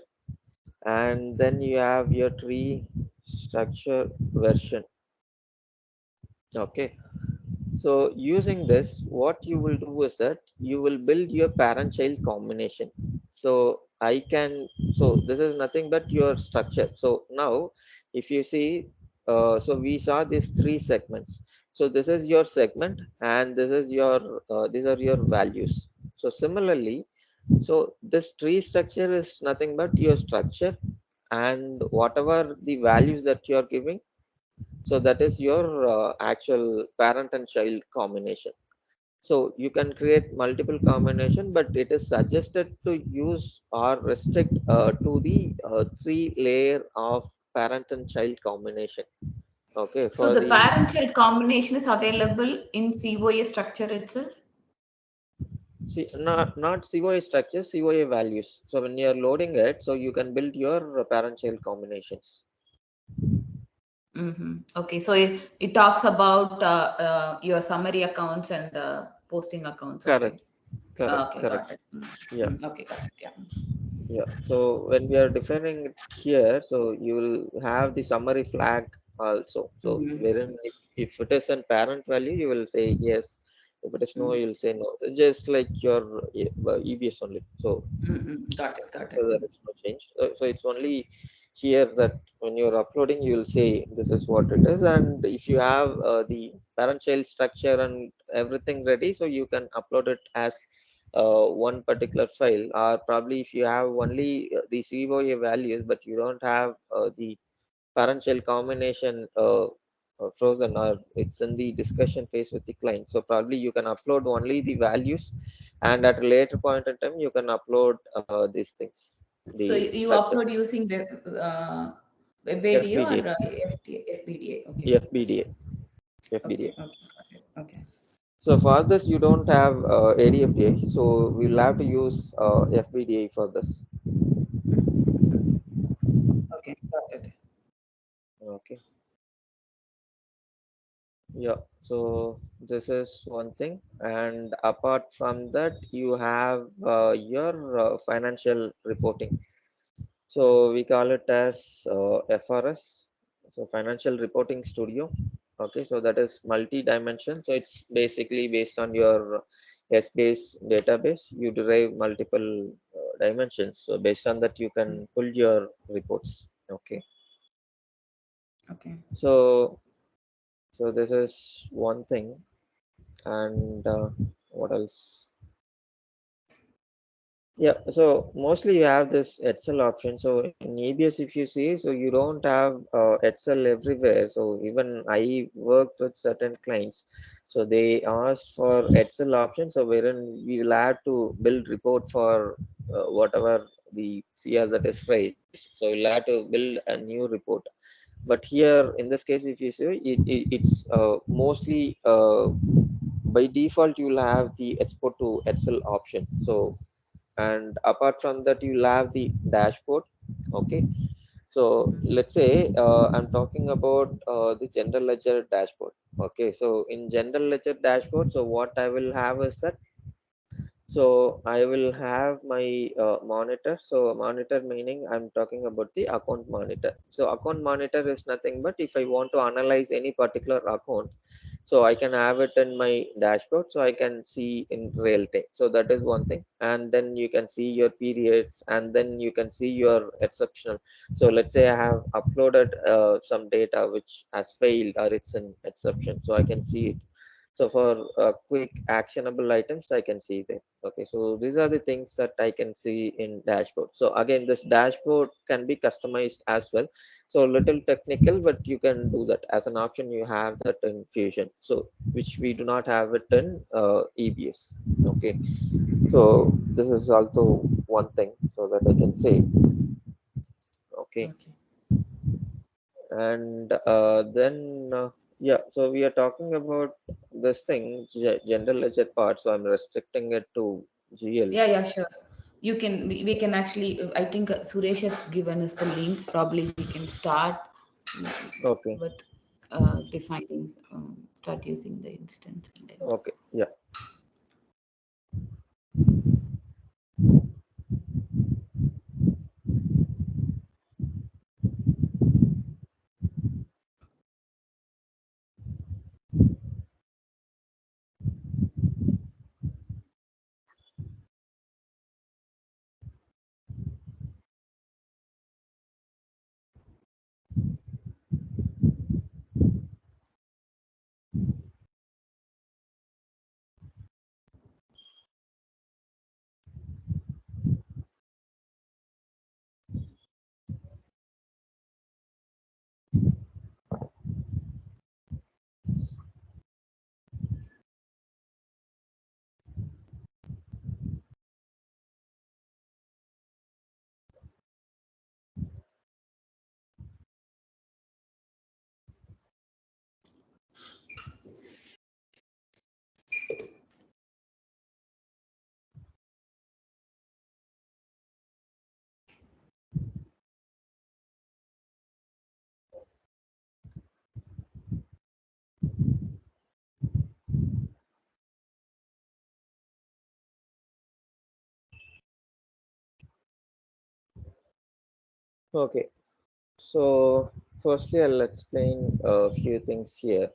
Speaker 2: and then you have your tree structure version. Okay, so using this, what you will do is that you will build your parent child combination. So I can, so this is nothing but your structure. So now if you see, so we saw these three segments. So this is your segment and this is your these are your values. So similarly, so this tree structure is nothing but your structure, and whatever the values that you are giving, so that is your actual parent and child combination. So you can create multiple combination, but it is suggested to use or restrict to the three layer of parent and child combination. Okay,
Speaker 1: So
Speaker 2: for
Speaker 1: the
Speaker 2: the,
Speaker 1: parent-child combination is available in COA structure itself?
Speaker 2: see, not COA structure, COA values. So when you are loading it, so you can build your parent child combinations.
Speaker 1: Okay, so it talks about your summary accounts and posting accounts.
Speaker 2: Correct,
Speaker 1: Okay.
Speaker 2: correct,
Speaker 1: Okay,
Speaker 2: correct.
Speaker 1: got it.
Speaker 2: Yeah.
Speaker 1: Okay, got it. Yeah.
Speaker 2: Yeah. So when we are defining it here, so you will have the summary flag also. So
Speaker 1: Mm-hmm.
Speaker 2: wherein if it is a parent value, you will say yes. If it is no, you will say no. Just like your EBS only. So
Speaker 1: Mm-hmm. Got it. Got
Speaker 2: so
Speaker 1: it.
Speaker 2: there is no change. So it's only here that when you're uploading, you will say this is what it is. And if you have the parent-child structure and everything ready, so you can upload it as one particular file. Or probably if you have only the COA values, but you don't have the parent-child combination frozen, or it's in the discussion phase with the client. So probably you can upload only the values, and at a later point in time, you can upload these things,
Speaker 1: So
Speaker 2: the
Speaker 1: you
Speaker 2: structure,
Speaker 1: upload using web ADO
Speaker 2: FBDA,
Speaker 1: or FBDA? Okay.
Speaker 2: FBDA, FBDA.
Speaker 1: Okay. Okay. Got it. Okay.
Speaker 2: So for this, you don't have ADFDA, so we'll have to use FBDA for this.
Speaker 1: Mm-hmm. Okay. Got it.
Speaker 2: Okay. Yeah, so this is one thing, and apart from that, you have your financial reporting. So we call it as FRS, so Financial Reporting Studio. Okay, so that is multi-dimension. So it's basically based on your S-base database. You derive multiple dimensions. So based on that, you can pull your reports. Okay,
Speaker 1: Okay.
Speaker 2: so this is one thing, and what else? Yeah, so mostly you have this Excel option. So in EBS, if you see, so you don't have Excel everywhere. So even I worked with certain clients, so they asked for Excel option. So wherein we will have to build report for whatever the CR that is raised. So we'll have to build a new report. But here in this case, if you see, it's mostly by default you will have the export to Excel option. So and apart from that you'll have the dashboard. Okay, so
Speaker 1: Mm-hmm.
Speaker 2: let's say I'm talking about the general ledger dashboard. Okay, so in general ledger dashboard, so what I will have is that, so I will have my monitor. So monitor meaning I'm talking about the account monitor. So account monitor is nothing but if I want to analyze any particular account, so I can have it in my dashboard, so I can see in real time. So that is one thing. And then you can see your periods, and then you can see your exceptional. So let's say I have uploaded some data which has failed or it's an exception, so I can see it. So for quick actionable items, I can see that. Okay, so these are the things that I can see in dashboard. So again, this dashboard can be customized as well. So little technical, but you can do that as an option. You have that in Fusion, so which we do not have it in EBS. Okay, so this is also one thing so that I can say. Okay,
Speaker 1: Okay.
Speaker 2: and then yeah, so we are talking about this thing, general ledger part. So I'm restricting it to GL.
Speaker 1: Yeah. Yeah. Sure. You can. We can actually. I think Suresh has given us the link. Probably we can start
Speaker 2: Okay,
Speaker 1: with defining. Start using the instance and then.
Speaker 2: okay, yeah. Okay. So firstly, I'll explain a few things here.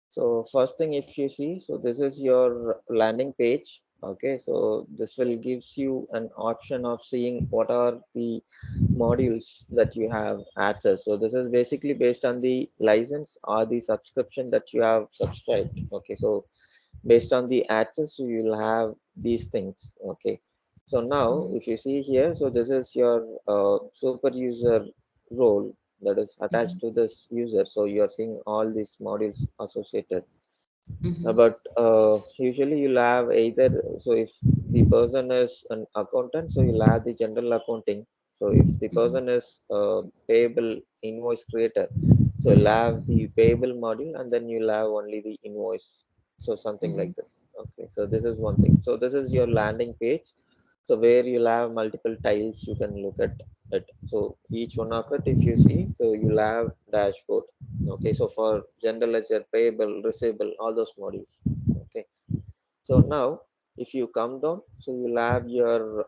Speaker 2: So first thing, if you see, so this is your landing page. Okay, so this will gives you an option of seeing what are the modules that you have access. So this is basically based on the license or the subscription that you have subscribed. Okay, so based on the access, you will have these things. Okay, so now
Speaker 1: Mm-hmm.
Speaker 2: if you see here, so this is your super user role that is attached
Speaker 1: Mm-hmm.
Speaker 2: to this user. So you are seeing all these modules associated.
Speaker 1: Mm-hmm.
Speaker 2: But usually you'll have either, so if the person is an accountant, so you'll have the general accounting. So if the
Speaker 1: Mm-hmm.
Speaker 2: person is payable invoice creator, so you'll have the payable module, and then you'll have only the invoice. So something
Speaker 1: Mm-hmm.
Speaker 2: like this. Okay, so this is one thing. So this is your landing page, so where you'll have multiple tiles, you can look at it. So each one of it, if you see, so you'll have dashboard. Okay, so for general ledger, payable, receivable, all those modules. Okay, so now if you come down, so you'll have your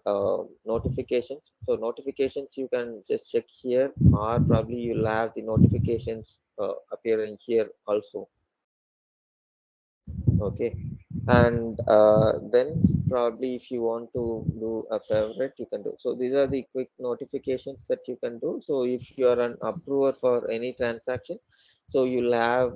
Speaker 2: notifications. So notifications you can just check here, or probably you'll have the notifications appearing here also. Okay, and then probably if you want to do a favorite, you can do. So these are the quick notifications that you can do. So if you are an approver for any transaction, so you'll have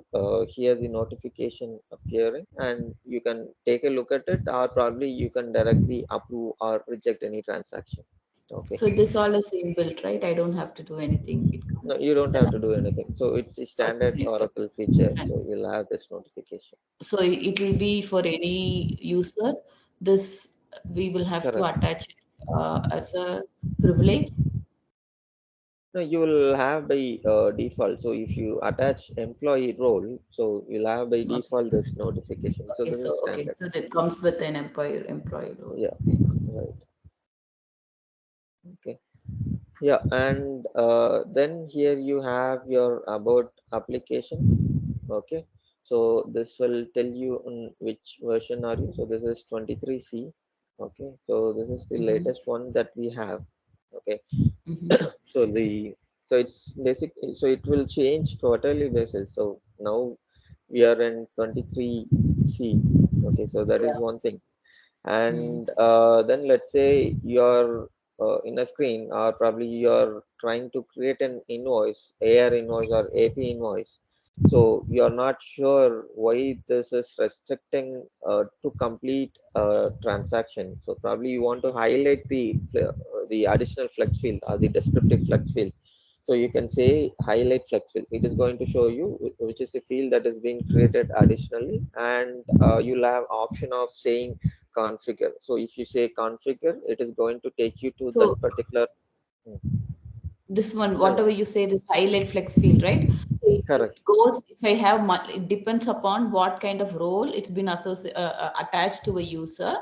Speaker 2: here the notification appearing, and you can take a look at it, or probably you can directly approve or reject any transaction. Okay,
Speaker 1: So this all is inbuilt, right? I don't have to do anything. It
Speaker 2: no,
Speaker 1: comes
Speaker 2: you
Speaker 1: in
Speaker 2: don't
Speaker 1: the
Speaker 2: have
Speaker 1: last.
Speaker 2: to do anything. So it's a standard
Speaker 1: Okay. Okay.
Speaker 2: Oracle feature,
Speaker 1: And
Speaker 2: so you'll have this notification.
Speaker 1: so it will be for any user. This we will have to
Speaker 2: Correct.
Speaker 1: attach it as a privilege.
Speaker 2: No, you will have by default. So if you attach employee role, so you'll have by
Speaker 1: Okay.
Speaker 2: default this notification. So
Speaker 1: Okay.
Speaker 2: this
Speaker 1: So
Speaker 2: is
Speaker 1: okay.
Speaker 2: standard.
Speaker 1: So that comes with an employee role.
Speaker 2: Yeah,
Speaker 1: Okay.
Speaker 2: right. Okay. Yeah, and then here you have your about application. Okay. So this will tell you on which version are you. So this is 23C. Okay. So this is the
Speaker 1: Mm-hmm.
Speaker 2: latest one that we have. Okay.
Speaker 1: Mm-hmm.
Speaker 2: So the so it's basic, so it will change quarterly basis. So now we are in 23C. Okay, so that is
Speaker 1: Yeah.
Speaker 2: one thing.
Speaker 1: Mm-hmm.
Speaker 2: And then let's say you're in a screen, or probably you're trying to create an invoice, AR invoice or AP invoice. So you're not sure why this is restricting to complete transaction. So probably you want to highlight the additional flex field or the descriptive flex field. So you can say highlight flex field. It is going to show you which is a field that is being created additionally, and you'll have option of saying configure. So if you say configure, it is going to take you to that
Speaker 1: So
Speaker 2: particular. Hmm,
Speaker 1: this one,
Speaker 2: yeah, yeah,
Speaker 1: whatever you say, this highlight flex field, right? So it
Speaker 2: correct,
Speaker 1: goes, if I have, it depends upon what kind of role it's been attached to a user.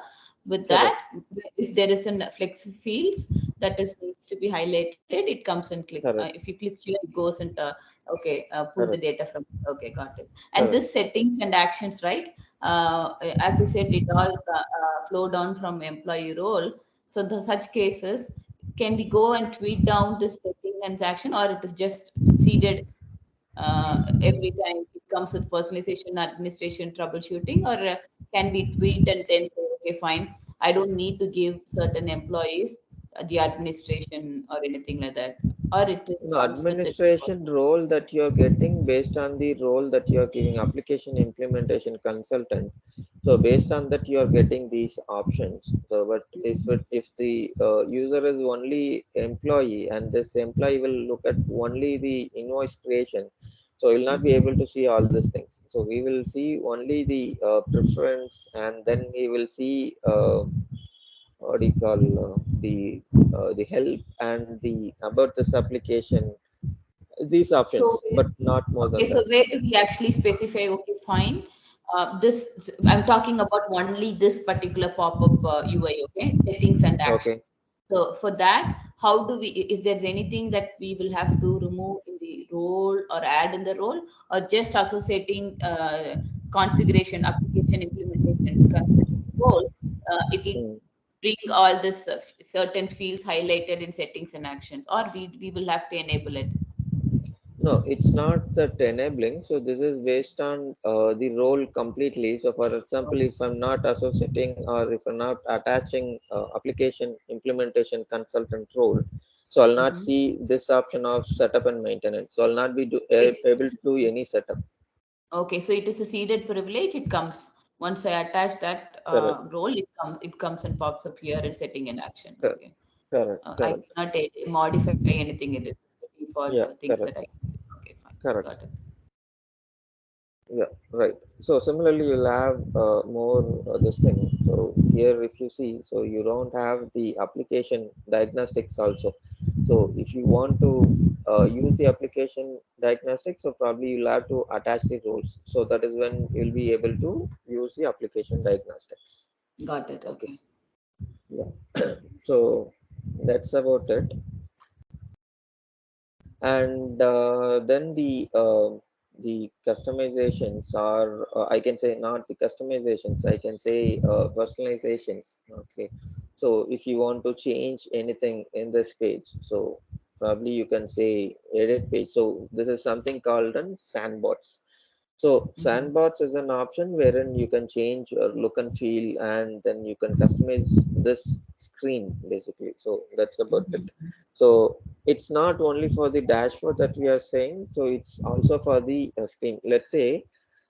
Speaker 1: With
Speaker 2: correct,
Speaker 1: that, if there is a flex fields that is needs to be highlighted, it comes and clicks. If
Speaker 2: correct,
Speaker 1: you click here, it goes and okay, pull the
Speaker 2: correct,
Speaker 1: data from. Okay, got it. And
Speaker 2: correct.
Speaker 1: this settings and actions, right? As I said, it all flow down from employee role. So the such cases, can we go and tweet down this setting transaction, or it is just seeded every time it comes with personalization, administration, troubleshooting, or can we tweet and then say, okay, fine, I don't need to give certain employees the administration or anything like that, or it is
Speaker 2: No,
Speaker 1: comes with the
Speaker 2: administration role that you're getting based on the role that you're giving application implementation consultant. So based on that, you're getting these options. So, but if the user is only employee, and this employee will look at only the invoice creation, so he'll not be
Speaker 1: Mhm.
Speaker 2: able to see all these things. So we will see only the preference, and then he will see what do you call the help and the about this application, these
Speaker 1: So
Speaker 2: options, but not more
Speaker 1: okay,
Speaker 2: than
Speaker 1: so
Speaker 2: that.
Speaker 1: where do we actually specify? Okay, fine. This I'm talking about only this particular pop-up UI. Okay, settings and action.
Speaker 2: Okay,
Speaker 1: So for that, how do we? Is there anything that we will have to remove in the role or add in the role, or just associating configuration, application implementation, consultant role? It will
Speaker 2: hmm.
Speaker 1: bring all this certain fields highlighted in settings and actions, or we will have to enable it?
Speaker 2: No, it's not that enabling. So this is based on the role completely. So for example, if I'm not associating or if I'm not attaching application implementation consultant role, so I'll not
Speaker 1: Mhm.
Speaker 2: see this option of setup and maintenance. So I'll not be
Speaker 1: It
Speaker 2: able
Speaker 1: is,
Speaker 2: to do any setup.
Speaker 1: okay, so it is a seeded privilege. It comes once I attach that
Speaker 2: Correct.
Speaker 1: role. It comes and pops up here in setting in action.
Speaker 2: Correct.
Speaker 1: Okay,
Speaker 2: Correct.
Speaker 1: I
Speaker 2: Correct.
Speaker 1: cannot modify anything. It is the default
Speaker 2: Yeah.
Speaker 1: things
Speaker 2: Correct.
Speaker 1: that I can see. Okay, fine,
Speaker 2: Correct.
Speaker 1: got it.
Speaker 2: Yeah, right. So similarly, you'll have more this thing. So here, if you see, so you don't have the application diagnostics also. So if you want to use the application diagnostics, so probably you'll have to attach the roles. So that is when you'll be able to use the application diagnostics.
Speaker 1: Got it.
Speaker 2: Okay.
Speaker 1: Okay.
Speaker 2: Yeah. So that's about it. And then the customizations are I can say not the customizations, I can say personalizations. Okay, so if you want to change anything in this page, so probably you can say edit page. So this is something called an sandbox. So
Speaker 1: Mm-hmm.
Speaker 2: sandbox is an option wherein you can change your look and feel, and then you can customize this screen basically. So that's about it.
Speaker 1: Mm-hmm.
Speaker 2: So it's not only for the dashboard that we are saying. So it's also for the screen. Let's say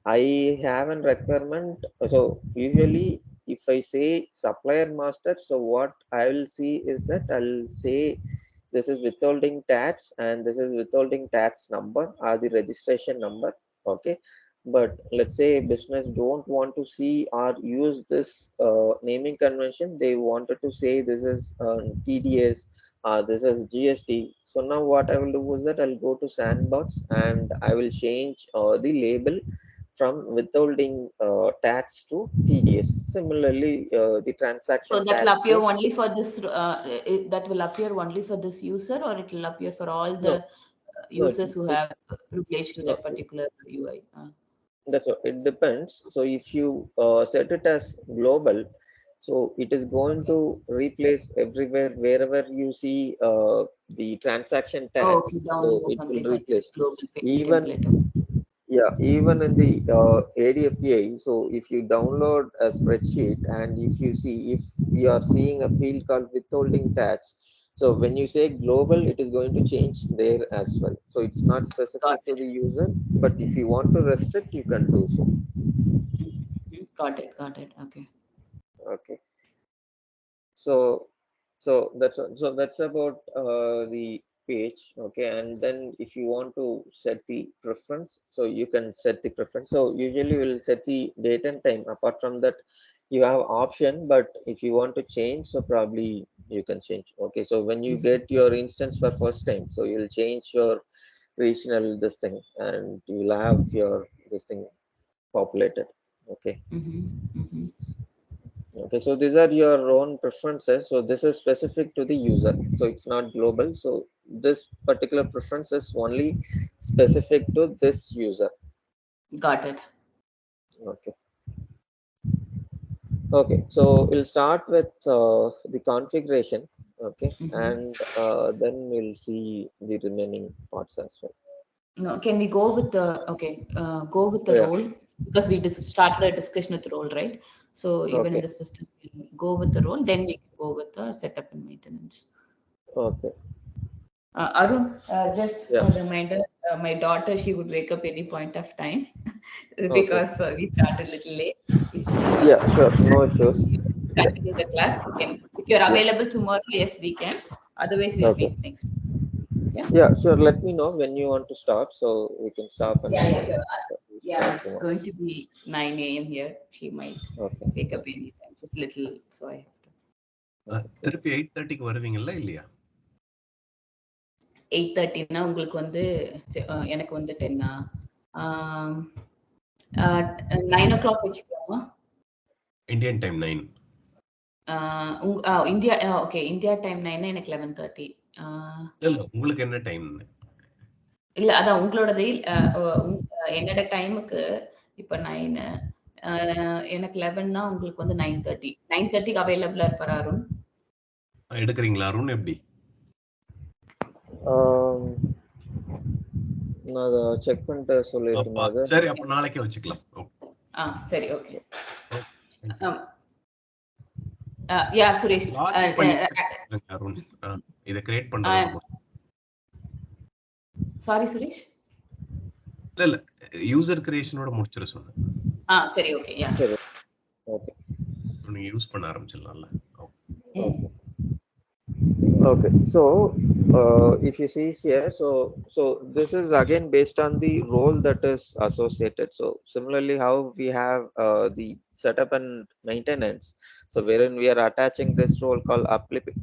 Speaker 2: I have a requirement. So usually if I say supplier master, so what I will see is that I'll say this is withholding tax and this is withholding tax number or the registration number. Okay, but let's say business don't want to see or use this naming convention. They wanted to say this is TDS, this is GST. So now what I will do is that I'll go to sandbox and I will change the label from withholding tax to TDS. Similarly, the
Speaker 1: So
Speaker 2: transaction
Speaker 1: that will
Speaker 2: tax
Speaker 1: appear
Speaker 2: to
Speaker 1: only for this. That will appear only for this user, or it will appear for all
Speaker 2: no,
Speaker 1: the
Speaker 2: no,
Speaker 1: users who have privilege to
Speaker 2: no.
Speaker 1: that particular UI.
Speaker 2: That's what it depends. So if you set it as global, so it is going
Speaker 1: Okay.
Speaker 2: to replace everywhere wherever you see the transaction
Speaker 1: Oh,
Speaker 2: tags.
Speaker 1: okay. Down
Speaker 2: So
Speaker 1: here
Speaker 2: it will
Speaker 1: something called
Speaker 2: replace
Speaker 1: global payment template.
Speaker 2: even, yeah, even in the ADFDI. So if you download a spreadsheet and if you see, if you are seeing a field called withholding tax, so when you say global, it is going to change there as well. So it's not
Speaker 1: Got
Speaker 2: specific to
Speaker 1: it.
Speaker 2: the user, but if you want to restrict, you can do so.
Speaker 1: Mhm. Got it. Got it. Okay.
Speaker 2: Okay. So that's about the page. Okay, and then if you want to set the preference, so you can set the preference. So usually we'll set the date and time. Apart from that, you have option, but if you want to change, so probably you can change. Okay, so when you
Speaker 1: Mhm.
Speaker 2: get your instance for first time, so you'll change your regional this thing, and you'll have your this thing populated. Okay.
Speaker 1: Mhm. Mhm.
Speaker 2: Okay, so these are your own preferences. So this is specific to the user. So it's not global. So this particular preference is only specific to this user.
Speaker 1: Got it.
Speaker 2: Okay. Okay. So we'll start with the configuration. Okay,
Speaker 1: Mhm.
Speaker 2: and then we'll see the remaining parts as well.
Speaker 1: No, can we go with the okay? Go with the
Speaker 2: Yeah.
Speaker 1: role because we started a discussion with role, right? So even in
Speaker 2: Okay.
Speaker 1: the system, we'll go with the role, then we can go with the setup and maintenance.
Speaker 2: Okay.
Speaker 1: Arun, just
Speaker 2: Yeah.
Speaker 1: a reminder, my daughter, she would wake up any point of time
Speaker 2: Okay.
Speaker 1: because we started a little late. If
Speaker 2: Yeah. Sure. No
Speaker 1: if
Speaker 2: issues.
Speaker 1: you continue the class, we can. If you're
Speaker 2: Yeah.
Speaker 1: available tomorrow, yes, we can. Otherwise, we'll
Speaker 2: Okay.
Speaker 1: meet next. Yeah.
Speaker 2: Yeah. Sure. Let me know when you want to stop, so we can stop and
Speaker 1: Yeah,
Speaker 2: we
Speaker 1: yeah,
Speaker 2: can
Speaker 1: sure. Yeah,
Speaker 2: start
Speaker 1: it's
Speaker 2: tomorrow.
Speaker 1: going to be 9 a.m. here. She might
Speaker 2: Okay.
Speaker 1: wake up anytime. Just little, so I have to.
Speaker 2: Okay.
Speaker 3: திருப்பி 8:30க்கு வருவீங்களா இல்லையா?
Speaker 1: 8:30னா உங்களுக்கு வந்து எனக்கு வந்து 10 9 o'clock வச்சுக்கலாமா?
Speaker 3: Indian time 9.
Speaker 1: India okay India time 9 எனக்கு 11:30. ஆ,
Speaker 3: இல்ல உங்களுக்கு என்ன டைம்?
Speaker 1: இல்ல அதான் உங்களோடது என்னோட டைமுக்கு இப்ப 9 எனக்கு 11னா உங்களுக்கு வந்து 9:30 9:30க்கு அவைலபிளா இருப்பாரா அருண்?
Speaker 3: எடுக்கிறீங்களா அருண் எப்படி?
Speaker 2: ஆம், நான் அதை செக் பண்ணிட்டு
Speaker 3: அப்பா
Speaker 2: சொல்லிடுறேன் அது.
Speaker 3: சரி, அப்ப நாளைக்கே வச்சுக்கலாம். ஓகே.
Speaker 1: சரி ஓகே.
Speaker 3: ஓகே. தேங்க்யூ.
Speaker 1: யா சுரேஷ்.
Speaker 3: லாகின் பண்ணிட்டு சொல்லுங்க அருண். இதை கிரியேட் பண்றதோட முடியும்.
Speaker 1: சாரி சுரேஷ்.
Speaker 3: இல்ல இல்ல, யூசர் கிரியேஷனோட முடிச்சிட சொன்னேன்.
Speaker 1: சரி ஓகே. யா
Speaker 2: சரி, ஓகே.
Speaker 3: நீங்க யூஸ் பண்ண ஆரம்பிச்சிடலாம்ல.
Speaker 2: Okay. Okay, so if you see here, so this is again based on the role that is associated. So similarly, how we have the setup and maintenance. So wherein we are attaching this role called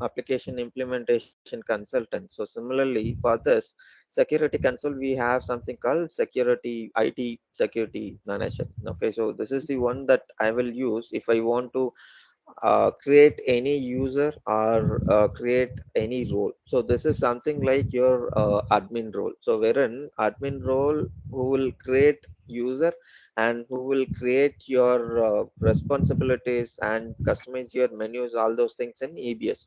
Speaker 2: application implementation consultant. So similarly, for this security console, we have something called security IT security manager. Okay, so this is the one that I will use if I want to create any user or create any role. So this is something like your admin role. So wherein admin role who will create user and who will create your responsibilities and customize your menus, all those things in EBS.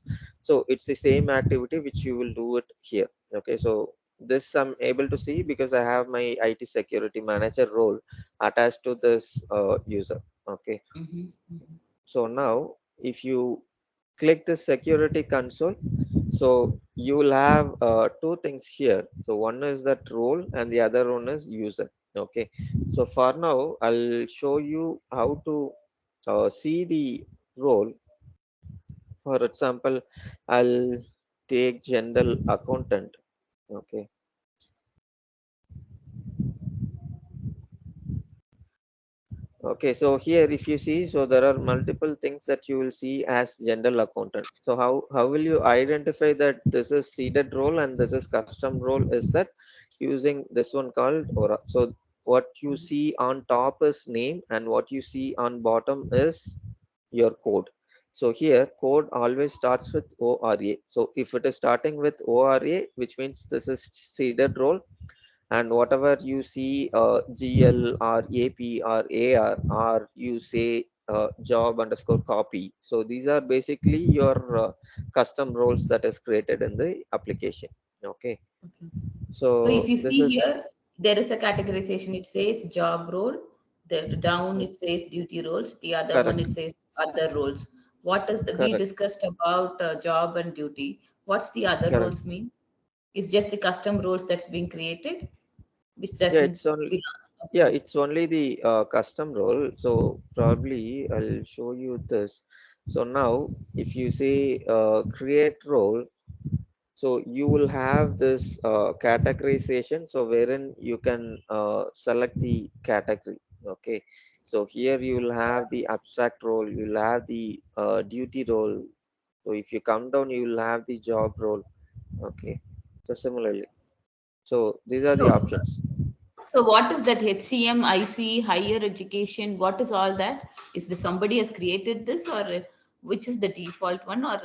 Speaker 2: So it's the same activity which you will do it here. Okay, so this I'm able to see because I have my IT security manager role attached to this user. Okay, so now if you click the security console, so you will have two things here. So one is that role and the other one is user. Okay, so for now I'll show you how to see the role. For example, I'll take general accountant. Okay, okay, so here if you see, so there are multiple things that you will see as general accountant. So how will you identify that this is seeded role and this is custom role is that using this one called Aura. So what you see on top is name and what you see on bottom is your code. So here code always starts with ORA. So if it is starting with ORA, which means this is seeded role, and whatever you see GL or AP or AR or you say job underscore copy. So these are basically your custom roles that is created in the application. Okay.
Speaker 1: So if
Speaker 2: So
Speaker 1: you
Speaker 2: this
Speaker 1: see
Speaker 2: is
Speaker 1: here, there is a categorization. It says job role. The down it says duty roles. The other one
Speaker 2: correct,
Speaker 1: it says other roles. What is the we
Speaker 2: correct,
Speaker 1: discussed about job and duty? What's the other
Speaker 2: correct.
Speaker 1: roles mean? It's just the custom roles that's being created, which
Speaker 2: Yeah,
Speaker 1: doesn't
Speaker 2: it's only
Speaker 1: belong.
Speaker 2: yeah,
Speaker 1: Okay.
Speaker 2: it's only the custom role. So probably I'll show you this. So now if you say create role, so you will have this categorization, so wherein you can select the category. Okay, so here you will have the abstract role, you will have the duty role. So if you come down you will have the job role. Okay, so similarly, so these are the
Speaker 1: So
Speaker 2: options.
Speaker 1: so what is that HCM, IC, higher education? What is all that? Is this somebody has created this, or which is the default one, or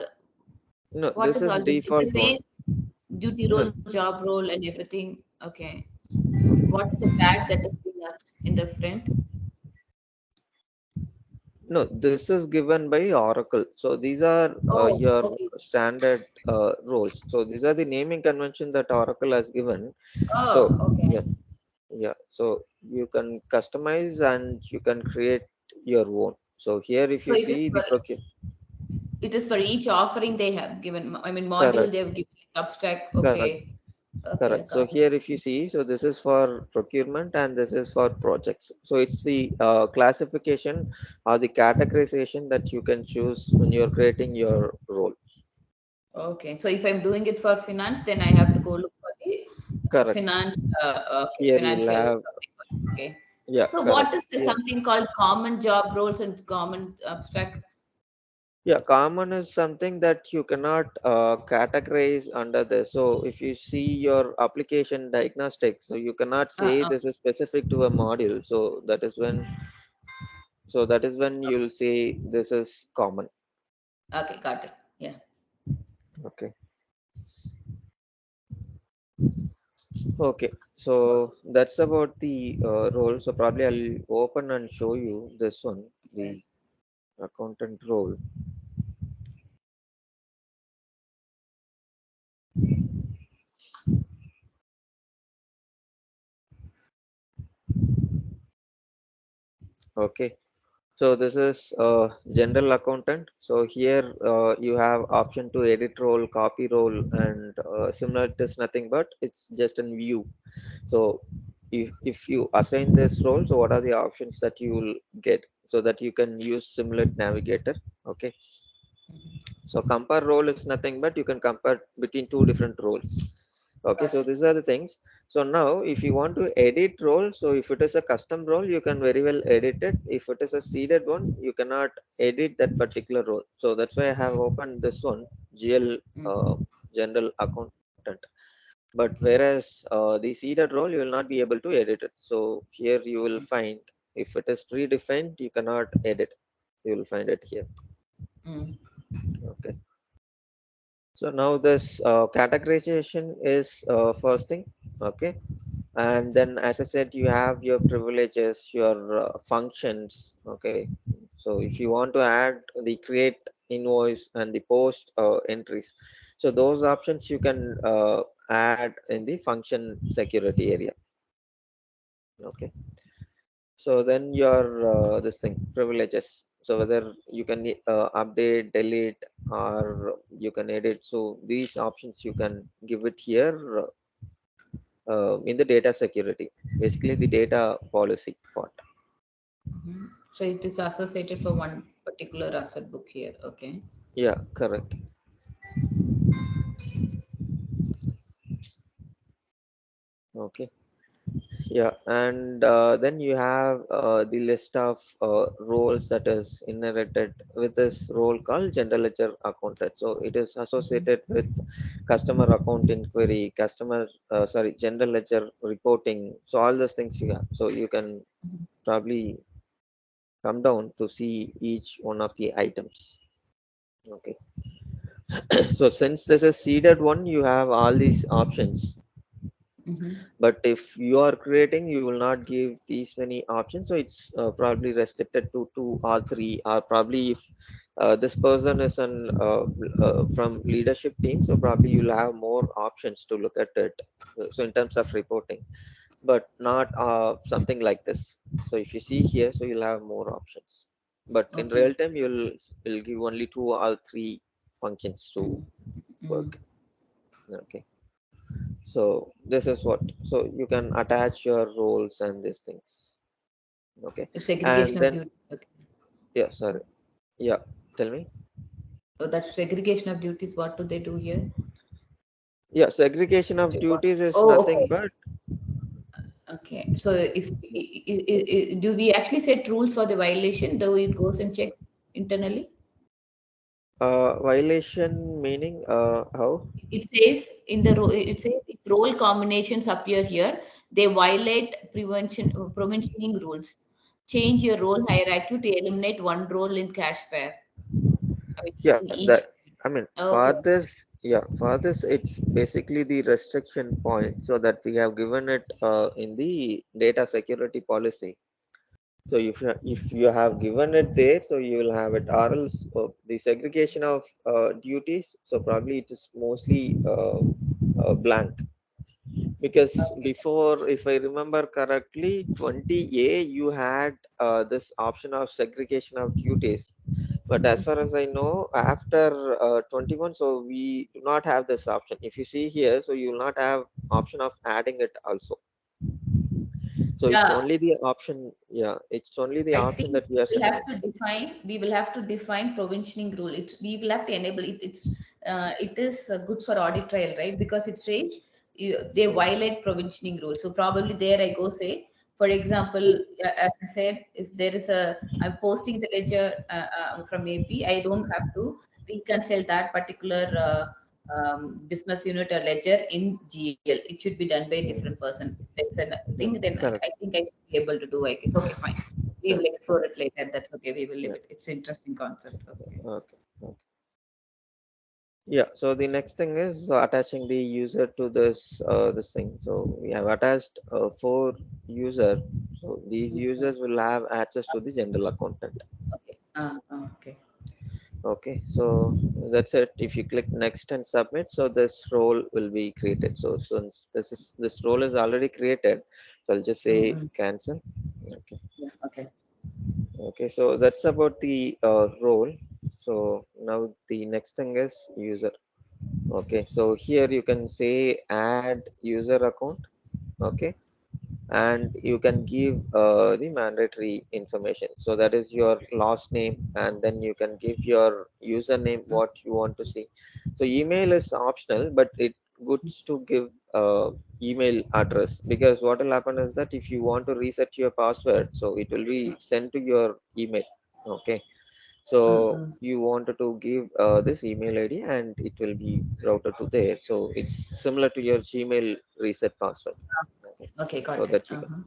Speaker 2: No,
Speaker 1: what
Speaker 2: this
Speaker 1: is
Speaker 2: is
Speaker 1: all this? It's the
Speaker 2: default
Speaker 1: same
Speaker 2: one.
Speaker 1: duty
Speaker 2: No,
Speaker 1: role, job role, and everything. Okay. What is the tag that is being in the front?
Speaker 2: no, this is given by Oracle. So these are
Speaker 1: Oh,
Speaker 2: your
Speaker 1: okay.
Speaker 2: standard roles. So these are the naming convention that Oracle has given. So
Speaker 1: Oh, okay.
Speaker 2: yeah, yeah. So you can customize and you can create your own. So here, if
Speaker 1: So
Speaker 2: you see the procure,
Speaker 1: it is for each offering they have given. I mean, module
Speaker 2: correct,
Speaker 1: they have given like abstract.
Speaker 2: correct,
Speaker 1: Okay. Okay,
Speaker 2: correct. So
Speaker 1: got it.
Speaker 2: here, if you see, so this is for procurement and this is for projects. So it's the classification or the categorization that you can choose when you're creating your role.
Speaker 1: Okay. So if I'm doing it for finance, then I have to go look for the
Speaker 2: Correct.
Speaker 1: finance. Okay,
Speaker 2: Here you'll
Speaker 1: financial
Speaker 2: have,
Speaker 1: something. Okay.
Speaker 2: yeah,
Speaker 1: So
Speaker 2: correct.
Speaker 1: what is the
Speaker 2: Yeah.
Speaker 1: something called common job roles and common abstract?
Speaker 2: Yeah, common is something that you cannot categorize under this. So if you see your application diagnostics, so you cannot
Speaker 1: Uh,
Speaker 2: say
Speaker 1: uh,
Speaker 2: this is specific to a module. So that is when you'll say this is common.
Speaker 1: okay, got it. Yeah.
Speaker 2: Okay. Okay, so that's about the role. So probably I'll open and show you this one,
Speaker 1: Okay.
Speaker 2: the accountant role. Okay, so this is general accountant. So here you have option to edit role, copy role, and similar. It is nothing but it's just a view. So if you assign this role, so what are the options that you will get so that you can use similar navigator? Okay,
Speaker 1: Mhm.
Speaker 2: so compare role is nothing but you can compare between two different roles. Okay,
Speaker 1: Got
Speaker 2: so
Speaker 1: it.
Speaker 2: these are the things. So now if you want to edit role, so if it is a custom role, you can very well edit it. If it is a seeded one, you cannot edit that particular role. So that's why I have opened this one, GL,
Speaker 1: Mm.
Speaker 2: uh, general accountant. But whereas the seeded role, you will not be able to edit it. So here you will find if it is predefined, you cannot edit. You will find it here.
Speaker 1: Mm.
Speaker 2: Okay. So now this categorization is first thing. Okay. And then as I said, you have your privileges, your functions. Okay. So if you want to add the create invoice and the post entries, so those options you can add in the function security area. Okay. So then your this thing privileges. So whether you can update, delete, or you can edit. So these options you can give it here in the data security. Basically, the data policy part.
Speaker 1: Mhm. So it is associated for one particular asset book here. Okay.
Speaker 2: Yeah, correct. Okay. Yeah, and then you have the list of roles that is inherited with this role called general ledger accountant. So it is
Speaker 1: Mhm.
Speaker 2: associated with customer account inquiry, sorry, general ledger reporting. So all those things you have. So you can
Speaker 1: Mhm.
Speaker 2: probably come down to see each one of the items. Okay. So since this is seeded one, you have all these options.
Speaker 1: Mhm.
Speaker 2: But if you are creating, you will not give these many options. So it's probably restricted to two or three, or probably if this person is from leadership team, so probably you'll have more options to look at it. So in terms of reporting, but not something like this. So if you see here, so you'll have more options. But in
Speaker 1: Okay.
Speaker 2: real time, you'll give only two or three functions to
Speaker 1: Mm. Mm.
Speaker 2: work. Okay. So this is what, so you can attach your roles and these things. Okay.
Speaker 1: Segregation
Speaker 2: And
Speaker 1: of
Speaker 2: then,
Speaker 1: duties. Okay.
Speaker 2: yeah, sorry. Yeah, tell me.
Speaker 1: So that segregation of duties. What do they do here?
Speaker 2: Yeah, segregation of
Speaker 1: What?
Speaker 2: duties is
Speaker 1: Oh,
Speaker 2: nothing
Speaker 1: okay.
Speaker 2: but
Speaker 1: Okay. So if do we actually set rules for the violation, though it goes and checks internally?
Speaker 2: violation, meaning how?
Speaker 1: It says it says if role combinations appear here, they violate provisioning rules. Change your role hierarchy to eliminate one role in cash pair. I mean,
Speaker 2: Yeah,
Speaker 1: in each.
Speaker 2: that, I mean,
Speaker 1: Okay.
Speaker 2: for this, yeah, for this, it's basically the restriction point so that we have given it in the data security policy. So if you have given it there, so you will have it. Or else the segregation of duties. So probably it is mostly blank, because
Speaker 1: Okay.
Speaker 2: before, if I remember correctly, 20A you had this option of segregation of duties. But as far
Speaker 1: Mhm.
Speaker 2: as I know, after 21, so we do not have this option. If you see here, so you will not have option of adding it also. So it's
Speaker 1: Yeah,
Speaker 2: only the option. Yeah, it's only the
Speaker 1: I
Speaker 2: option
Speaker 1: think
Speaker 2: that we are setting it.
Speaker 1: we will have to define provisioning rule. We will have to enable it. It is good for audit trail, right? Because it says they violate provisioning rule. So probably there I go say, for example, as I said, if there is I'm posting the ledger from AP, I don't have to reconcile that particular business unit or ledger in GL. It should be done by a different person. If there's a thing, then
Speaker 2: Correct.
Speaker 1: I think I should be able to do. I guess okay, fine. We will
Speaker 2: Correct.
Speaker 1: explore it later. That's okay. We will leave
Speaker 2: Yeah.
Speaker 1: it. It's an interesting concept. Okay.
Speaker 2: Okay. Okay. Yeah, so the next thing is attaching the user to this thing. So we have attached four user. So these users will have access to the general accountant.
Speaker 1: Okay. Okay.
Speaker 2: Okay, so that's it. If you click next and submit, so this role will be created. So since this role is already created, so I'll just say
Speaker 1: Mm-mm.
Speaker 2: cancel. Okay,
Speaker 1: Yeah. Okay.
Speaker 2: okay. So that's about the role. So now the next thing is user. Okay, so here you can say add user account. Okay, and you can give the mandatory information, so that is your last name, and then you can give your username
Speaker 1: Mm,
Speaker 2: what you want to see. So email is optional, but it good to give email address, because what will happen is that if you want to reset your password, so it will be sent to your email. Okay, so
Speaker 1: mm.
Speaker 2: you wanted to give this email id and it will be routed to there, so it's similar to your gmail reset password. Okay,
Speaker 1: Okay.
Speaker 2: so
Speaker 1: Got it.
Speaker 2: that you can,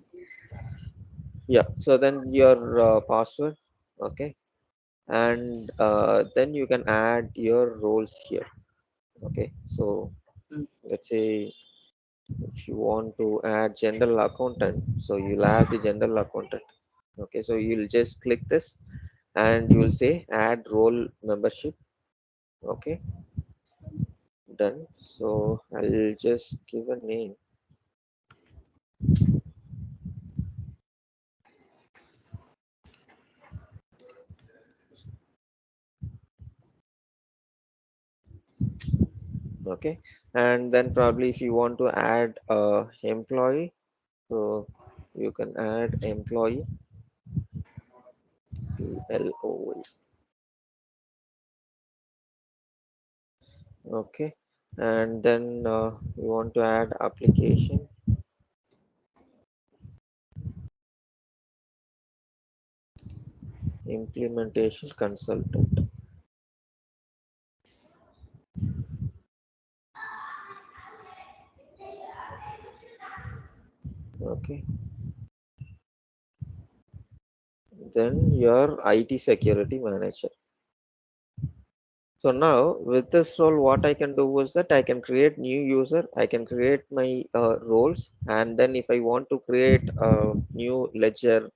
Speaker 2: yeah, so then your password. Okay, and then you can add your roles here. Okay, so
Speaker 1: Mm,
Speaker 2: let's say if you want to add general accountant, so you'll add the general accountant. Okay, so you'll just click this and you will say add role membership. Okay, done. So I'll just give a name. Okay, and then probably if you want to add a employee, so you can add employee PLOE. Okay, and then you want to add application implementation consultant. Okay, then your IT security manager. So now with this role, what I can do is that I can create new user, I can create my roles, and then if I want to create a new ledger,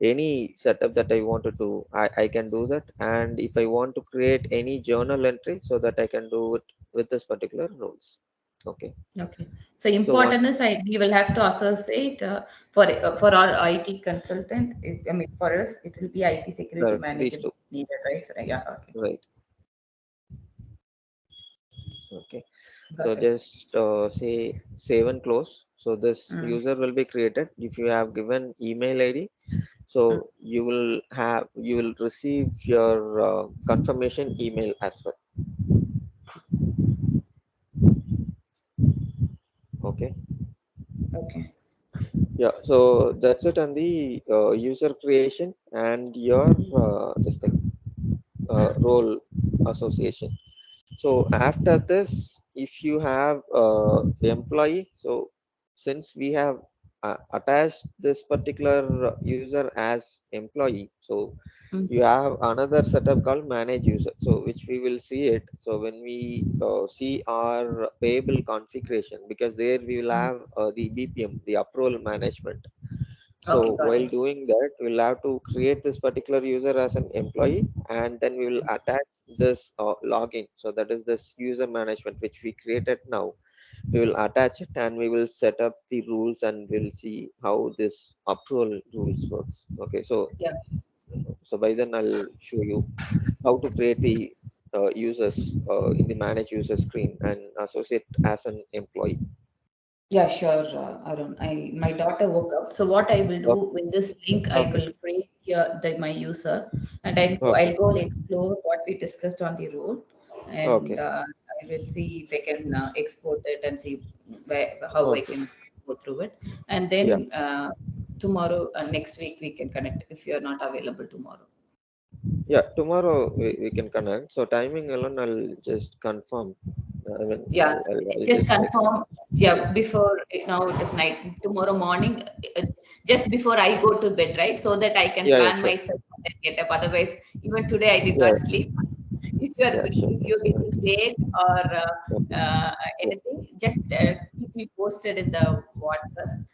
Speaker 2: any setup that I want to do, I can do that. And if I want to create any journal entry, so that I can do it with this particular roles. Okay.
Speaker 1: okay. So
Speaker 2: So one,
Speaker 1: important is we will have to associate for our IT consultant. I mean, for us, it will be IT security
Speaker 2: these
Speaker 1: manager
Speaker 2: two,
Speaker 1: needed, right? Yeah. Okay.
Speaker 2: right? Okay. So
Speaker 1: Got it.
Speaker 2: just say save and close. So this
Speaker 1: Mm,
Speaker 2: user will be created if you have given email ID.
Speaker 1: mm.
Speaker 2: So you will receive your confirmation email as well. Okay.
Speaker 1: Okay.
Speaker 2: Yeah. So that's it on the user creation and your this thing role association. So after this, if you have employee, so since we have attached this particular user as employee, so
Speaker 1: Mm,
Speaker 2: you have another setup called manage user, so which we will see it. So when we see our payable configuration, because there we will
Speaker 1: mm.
Speaker 2: have the BPM, the approval management.
Speaker 1: Okay.
Speaker 2: So
Speaker 1: Got
Speaker 2: while
Speaker 1: it.
Speaker 2: doing that, we'll have to create this particular user as an employee, and then we will attach this login. So that is this user management which we created now. We will attach it and we will set up the rules and we'll see how this approval rules works. Okay,
Speaker 1: Yeah.
Speaker 2: so by then I'll show you how to create the users in the manage user screen and associate as an employee.
Speaker 1: Yeah, sure, Arun. My daughter woke up. So what I will do
Speaker 2: Okay,
Speaker 1: with this link, I
Speaker 2: okay,
Speaker 1: will create my user, and
Speaker 2: okay,
Speaker 1: I'll go and explore what we discussed on the role, and
Speaker 2: okay,
Speaker 1: I will see if I can export it and see how I
Speaker 2: okay.
Speaker 1: can go through it, and
Speaker 2: Yeah.
Speaker 1: then tomorrow, next week we can connect if you are not available tomorrow.
Speaker 2: Yeah, tomorrow we can connect. So timing alone, I'll just confirm. I mean,
Speaker 1: Yeah,
Speaker 2: I'll
Speaker 1: just
Speaker 2: just text.
Speaker 1: confirm. Yeah, before now it is night. Tomorrow morning, just before I go to bed, right? So that I can
Speaker 2: Yeah, yeah,
Speaker 1: plan
Speaker 2: sure.
Speaker 1: myself and then get up. Otherwise, even today I did
Speaker 2: Yeah,
Speaker 1: not sleep. if you're
Speaker 2: Yeah, sure,
Speaker 1: if you're getting
Speaker 2: definitely.
Speaker 1: late or
Speaker 2: Okay. Yeah.
Speaker 1: anything, just keep me posted in the WhatsApp.